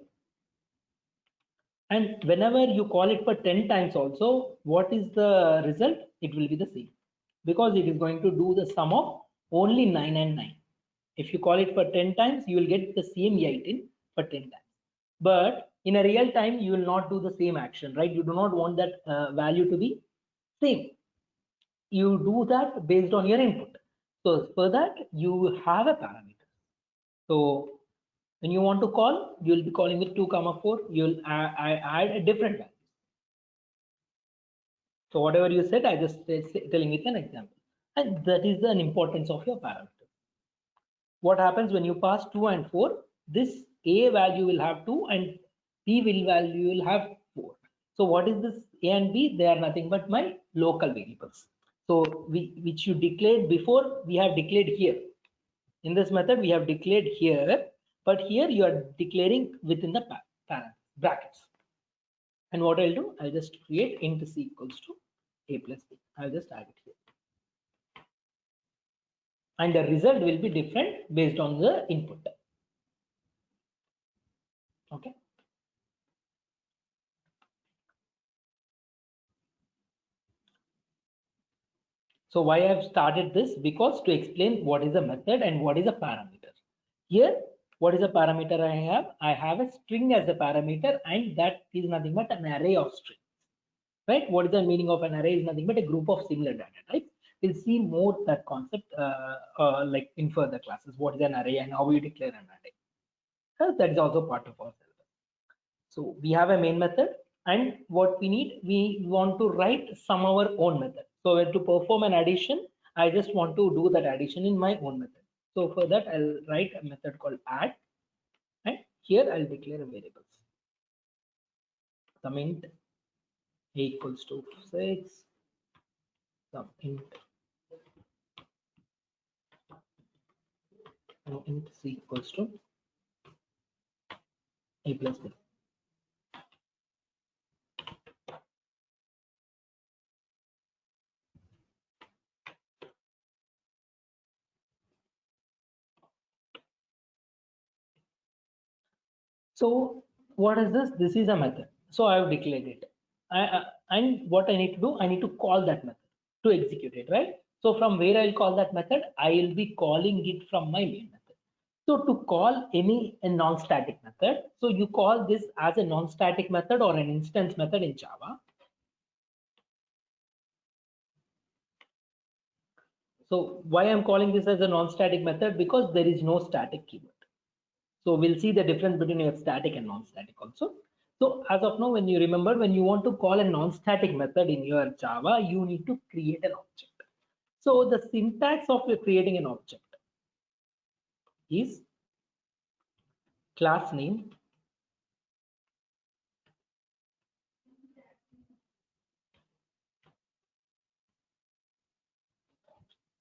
Speaker 2: and whenever you call it for 10 times also, what is the result? It will be the same, because it is going to do the sum of only 9 and 9. If you call it for 10 times, you will get the same 18 for 10 times. But in a real time, you will not do the same action, right? You do not want that value to be same. You do that based on your input. So for that, you have a parameter. So when you want to call, you will be calling with 2, 4. You will add a different value. So whatever you said, I just telling with an example, and that is the importance of your parameter. What happens when you pass 2 and 4? This a value will have 2 and b value will have 4. So what is this a and b? They are nothing but my local variables. So which you declared before, we have declared here. In this method, we have declared here, but here you are declaring within the brackets. And what I'll do, I'll just create int c equals to a plus b. I'll just add it here. And the result will be different based on the input. Okay. So why I have started this? Because to explain what is a method and what is a parameter. Here, What is the parameter I have? I have a string as a parameter, and that is nothing but an array of strings, right? What is the meaning of an array? Is nothing but a group of similar data types. We'll see more that concept like in further classes. What is an array and how we declare an array? That is also part of our syllabus. So we have a main method, and what we want to write some our own method. So when to perform an addition, I just want to do that addition in my own method. So for that, I'll write a method called add, and here I'll declare variables. Some int a equals to 6, some int c equals to a plus b. So what is this? This is a method. So I have declared it. And what I need to do, I need to call that method to execute it, right? So from where I'll call that method, I will be calling it from my main method. So to call a non-static method, so you call this as a non-static method or an instance method in Java. So why I'm calling this as a non-static method? Because there is no static keyword. So we'll see the difference between your static and non-static also. So as of now, when you remember, when you want to call a non-static method in your Java, you need to create an object. So the syntax of creating an object is class name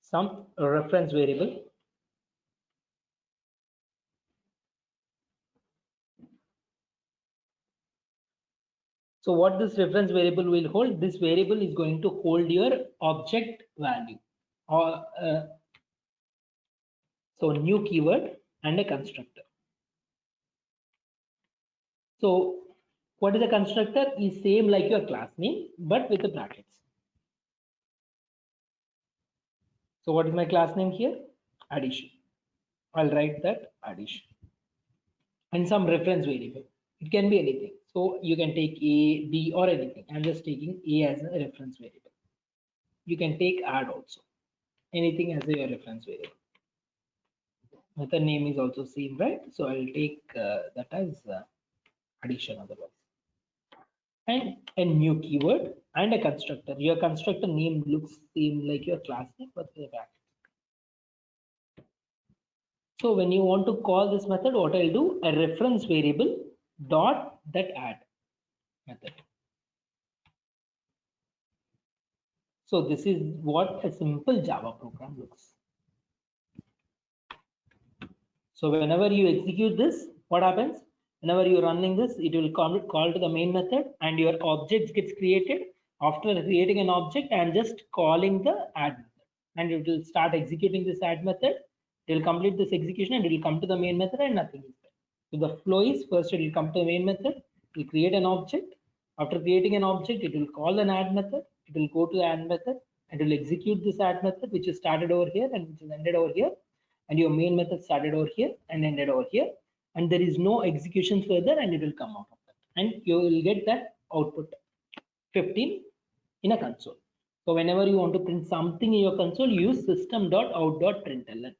Speaker 2: some reference variable. So what this reference variable will hold, this variable is going to hold your object value, or so new keyword and a constructor. So what is a constructor? Is same like your class name, but with the brackets. So what is my class name here? Addition. I'll write that addition. And some reference variable. It can be anything. So you can take A, B, or anything. I'm just taking A as a reference variable. You can take add also. Anything as a reference variable. Method name is also same, right? So I'll take that as addition otherwise. And a new keyword and a constructor. Your constructor name looks same like your class name, but with a bracket. So when you want to call this method, what I'll do, a reference variable dot that add method. So this is what a simple Java program looks. So whenever you execute this, what happens? Whenever you're running this, it will call to the main method, and your object gets created. After creating an object, I'm just calling the add method, and it will start executing this add method. It will complete this execution, and it will come to the main method, and nothing is there. So the flow is, first it will come to the main method, it will create an object. After creating an object, it will call an add method. It will go to the add method, and it will execute this add method, which is started over here and which is ended over here. And your main method started over here and ended over here, and there is no execution further, and it will come out of that, and you will get that output 15 in a console. So whenever you want to print something in your console, use system.out.println.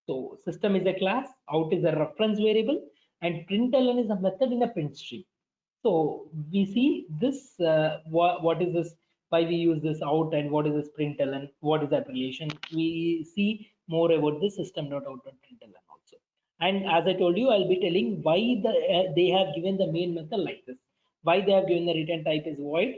Speaker 2: So system is a class, out is a reference variable, and println is a method in a print stream. So we see this, what is this, why we use this out, and what is this println, what is that relation. We see more about the system.out.println also. And as I told you, I'll be telling why they have given the main method like this, why they have given the return type is void,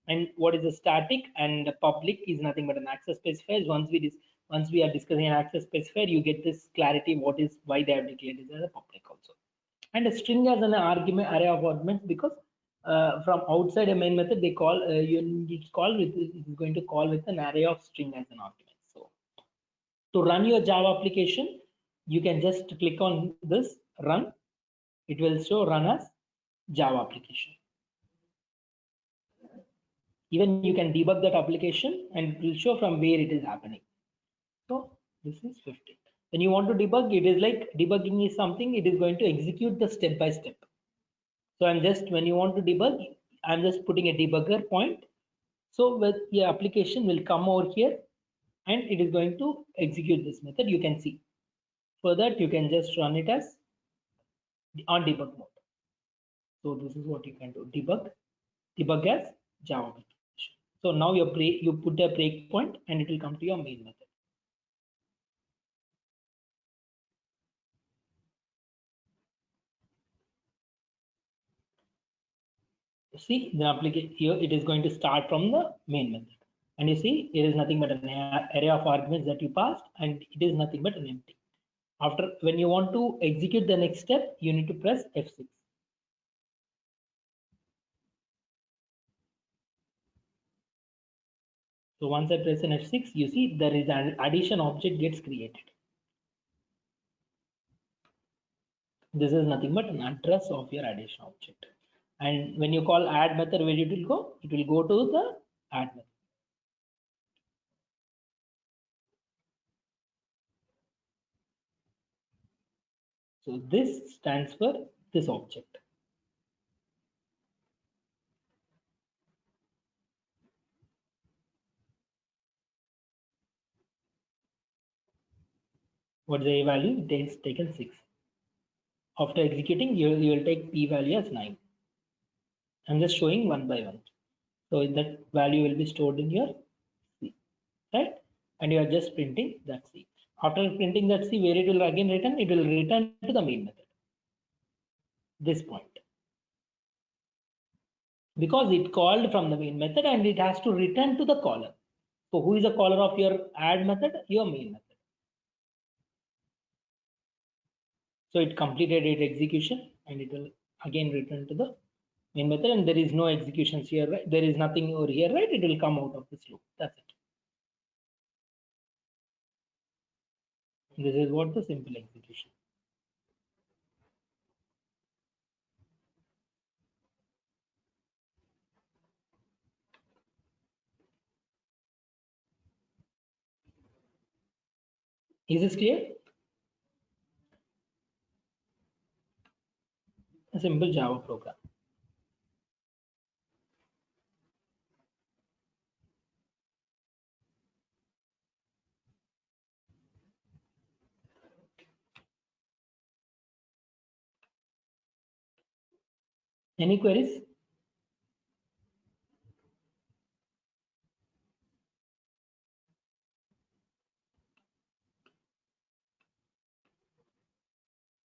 Speaker 2: and what is the static, and the public is nothing but an access specifier. Once we are discussing an access specifier, you get this clarity what is, why they have declared this as a public also. And a string as an argument, array of arguments, because from outside a main method they call it is going to call with an array of string as an argument. So to run your Java application, you can just click on this run. It will show run as Java application. Even you can debug that application, and it will show from where it is happening. So this is 15. When you want to debug, it is like debugging is something, it is going to execute the step by step. So I'm just, when you want to debug, I'm just putting a debugger point. So with your application will come over here and it is going to execute this method. You can see. For that, you can just run it as on debug mode. So this is what you can do. Debug as Java application. So now you put a breakpoint and it will come to your main method. See the application here, it is going to start from the main method. And you see, it is nothing but an array of arguments that you passed, and it is nothing but an empty. After, when you want to execute the next step, you need to press F6. So once I press an F6, you see there is an addition object gets created. This is nothing but an address of your addition object. And when you call add method, where it will go? It will go to the add method. So this stands for this object. What is the A value? It is taken 6. After executing, you will take P value as 9. I'm just showing one by one. So that value will be stored in your C, right? And you are just printing that C. After printing that C, where it will again return? It will return to the main method. This point. Because it called from the main method and it has to return to the caller. So who is the caller of your add method? Your main method. So it completed its execution and it will again return to the main method, and there is no executions here, right? There is nothing over here, right? It will come out of this loop. That's it. This is what the simple execution. Is this clear? A simple Java program. Any queries?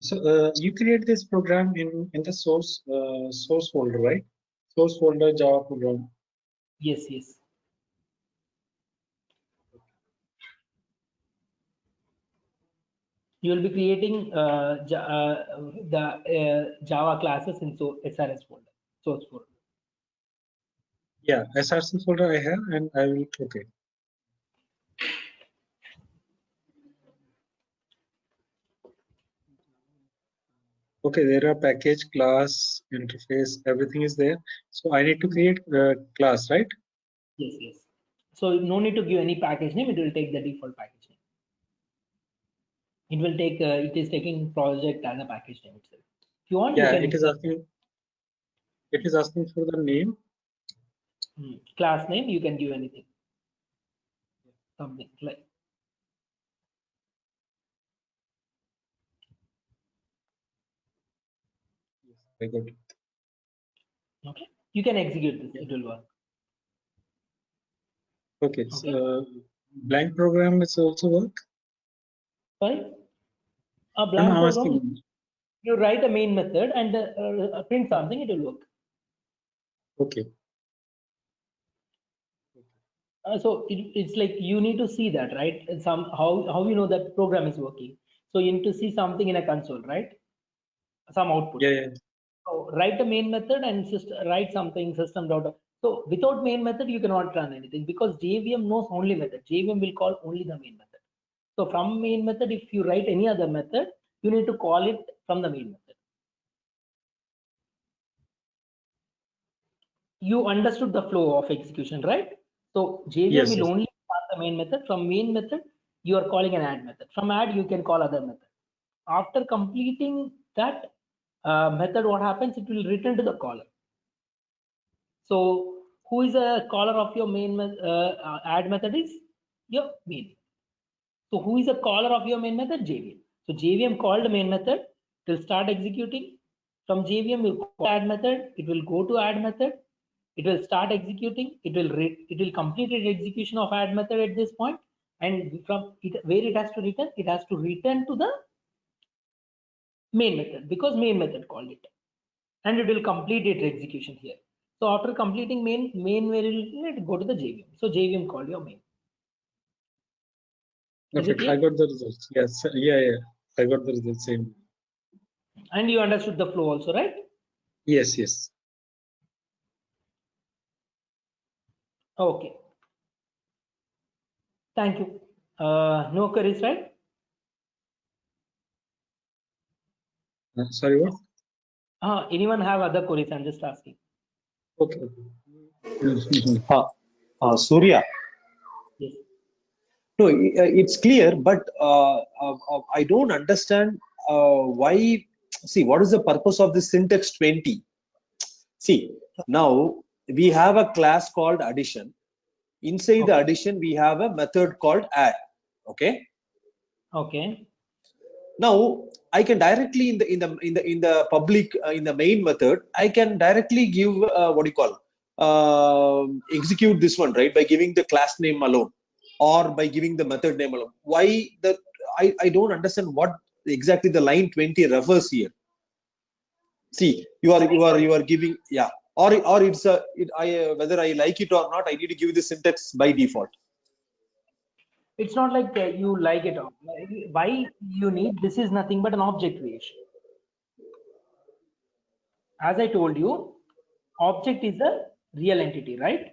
Speaker 4: So you create this program in the source folder, right? Source folder Java program.
Speaker 2: Yes, yes. You will be creating the Java classes in SRS folder, source folder.
Speaker 4: Yeah, SRC folder I have, and I will. Okay. Okay, there are package, class, interface, everything is there. So I need to create a class, right?
Speaker 2: Yes, yes. So no need to give any package name. It will take the default package name. It will take. It is taking project as a package name itself. If you want,
Speaker 4: Yeah,
Speaker 2: you can.
Speaker 4: it is asking. It is asking for the name.
Speaker 2: Class name. You can give anything. Something like.
Speaker 4: I got it.
Speaker 2: Okay. You can execute this. It will work.
Speaker 4: Okay.
Speaker 2: Okay.
Speaker 4: So blank program is also work.
Speaker 2: Sorry. A blank
Speaker 4: I'm
Speaker 2: program.
Speaker 4: asking.
Speaker 2: You write a main method and print something. It will work.
Speaker 4: Okay.
Speaker 2: So it's like you need to see that, right? And how you know that program is working. So you need to see something in a console, right? Some output.
Speaker 4: Yeah, yeah.
Speaker 2: So write a main method and write something system dot. So without main method, you cannot run anything because JVM knows only method. JVM will call only the main method. So from main method, if you write any other method, you need to call it from the main method. You understood the flow of execution, right? So JVM
Speaker 4: Yes,
Speaker 2: will
Speaker 4: yes.
Speaker 2: only start the main method. From main method, you are calling an add method. From add, you can call other method. After completing that method, what happens? It will return to the caller. So who is a caller of your main add method is your main. So who is a caller of your main method? JVM. So JVM called the main method. It will start executing. From JVM, you call add method. It will go to add method. It will start executing. It will complete its execution of add method at this point. And from it, where it has to return, it has to return to the main method because main method called it, and it will complete its execution here. So after completing main variable, it go to the JVM. So JVM called your main.
Speaker 4: Perfect. I got the results. Yes. Yeah. I got the results. Same.
Speaker 2: And you understood the flow also, right?
Speaker 4: Yes. Yes.
Speaker 2: Okay. Thank you. No queries, right?
Speaker 4: Sorry, what?
Speaker 2: Anyone have other queries? I'm just asking.
Speaker 4: Okay.
Speaker 3: Surya.
Speaker 2: Yes.
Speaker 3: No, it's clear, but I don't understand why. See, what is the purpose of this syntax 20? See, now we have a class called addition. Inside the addition, we have a method called add. Okay.
Speaker 2: Okay.
Speaker 3: Now I can directly in the public in the main method, I can directly give what do you call execute this one, right, by giving the class name alone or by giving the method name alone. Why the I don't understand what exactly the line 20 refers here. See, you are giving, yeah, or it's whether I like it or not, I need to give the syntax by default.
Speaker 2: It's not like you like it or why you need. This is nothing but an object creation. As I told you, object is a real entity, right?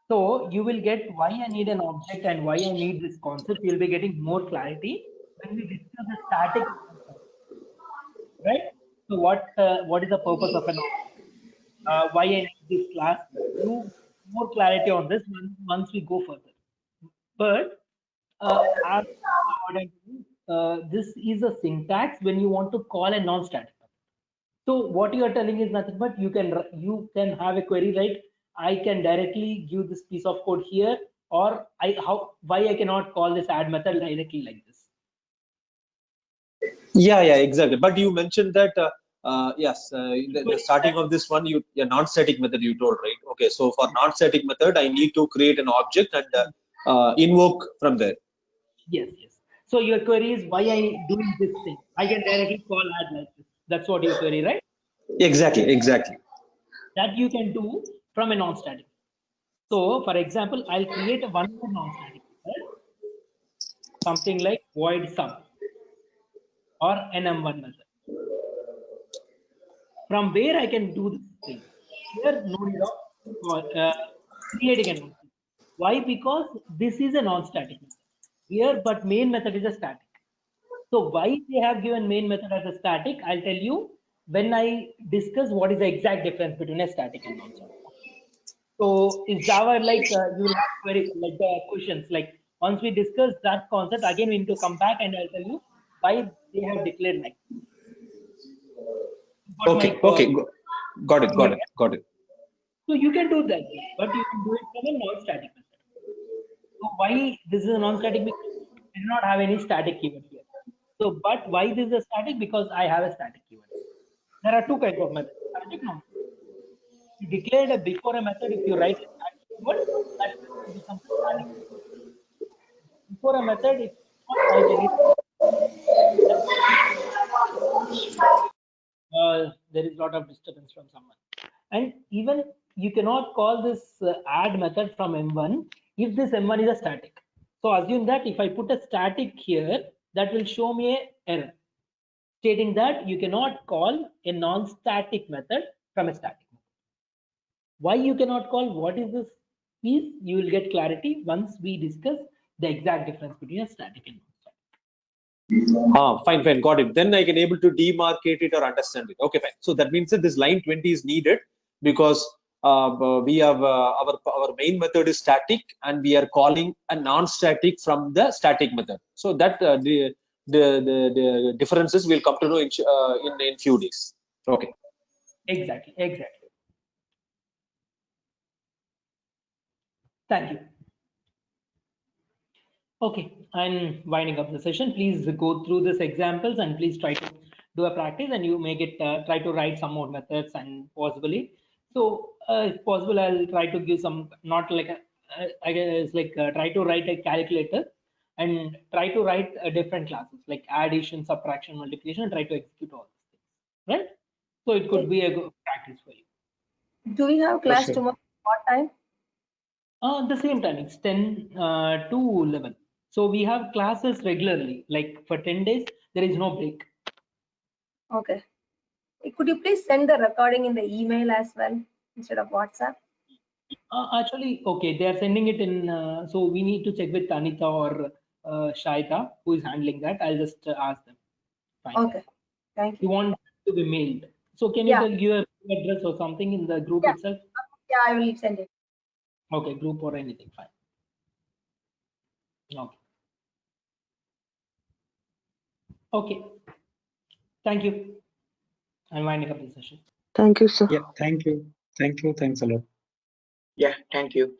Speaker 2: So you will get why I need an object and why I need this concept. You'll be getting more clarity when we discuss the static concept, right? So what is the purpose of an object? Why I need this class? You more clarity on this once we go further. But as this is a syntax when you want to call a non-static. So what you are telling is nothing but you can have a query, right? I can directly give this piece of code here, or why I cannot call this add method directly like this.
Speaker 3: Yeah, exactly. But you mentioned that yes, in the starting of this one, a non-static method you told, right? Okay, so for non-static method, I need to create an object and invoke from there.
Speaker 2: Yes. So your query is why I doing this thing. I can directly call add like this. That's what your query, right?
Speaker 3: Exactly.
Speaker 2: That you can do from a non-static. So for example, I'll create one more non-static method, something like void sum or nm1 method. From where I can do this thing. Here, no need of creating a non-static. Why? Because this is a non-static method here, but main method is a static. So why they have given main method as a static, I'll tell you when I discuss what is the exact difference between a static and non-static. So is Java like you will have very like the questions like once we discuss that concept again we need to come back and I'll tell you why they have declared like.
Speaker 3: Okay. Got it.
Speaker 2: So you can do that, but you can do it from a non-static method. So why this is a non-static? Because I do not have any static keyword here. So, but why this is a static? Because I have a static keyword. There are two kinds of methods: static, non-static. You declared a before a method. If you write a static keyword, that becomes a static. Before a method, if you not write any, there is a lot of disturbance from someone. And even you cannot call this add method from M1 if this M1 is a static. So assume that if I put a static here, that will show me an error stating that you cannot call a non-static method from a static method. Why you cannot call? What is this piece? You will get clarity once we discuss the exact difference between a static and non-static.
Speaker 3: Fine, got it. Then I can able to demarcate it or understand it. Okay, fine. So that means that this line 20 is needed because we have our main method is static, and we are calling a non-static from the static method. So that the differences will come to know in few days. Okay.
Speaker 2: Exactly. Thank you. Okay, and winding up the session, please go through these examples and please try to do a practice, and you make it try to write some more methods and possibly. So if possible, I'll try to give some, not like a, I guess like try to write a calculator and try to write different classes like addition, subtraction, multiplication, and try to execute all these things, right? So it could be a good practice for you.
Speaker 5: Do we have class
Speaker 4: sure.
Speaker 5: tomorrow? What time?
Speaker 2: The same time, it's 10 to 11. So we have classes regularly, like for 10 days, there is no break.
Speaker 5: Okay. Could you please send the recording in the email as well instead of WhatsApp?
Speaker 2: Actually, okay, they are sending it in, so we need to check with Anita or Shaita, who is handling that. I'll just ask them. Fine.
Speaker 5: Okay. Thank
Speaker 2: You
Speaker 5: you.
Speaker 2: want to be mailed. So can you
Speaker 5: Yeah.
Speaker 2: tell your address or something in the group
Speaker 5: Yeah.
Speaker 2: itself?
Speaker 5: Yeah, I will send it.
Speaker 2: Okay, group or anything, fine. Okay. Okay. Thank you. I'm winding up the session.
Speaker 7: Thank you, sir.
Speaker 4: Yeah, thank you. Thanks a lot.
Speaker 6: Yeah, thank you.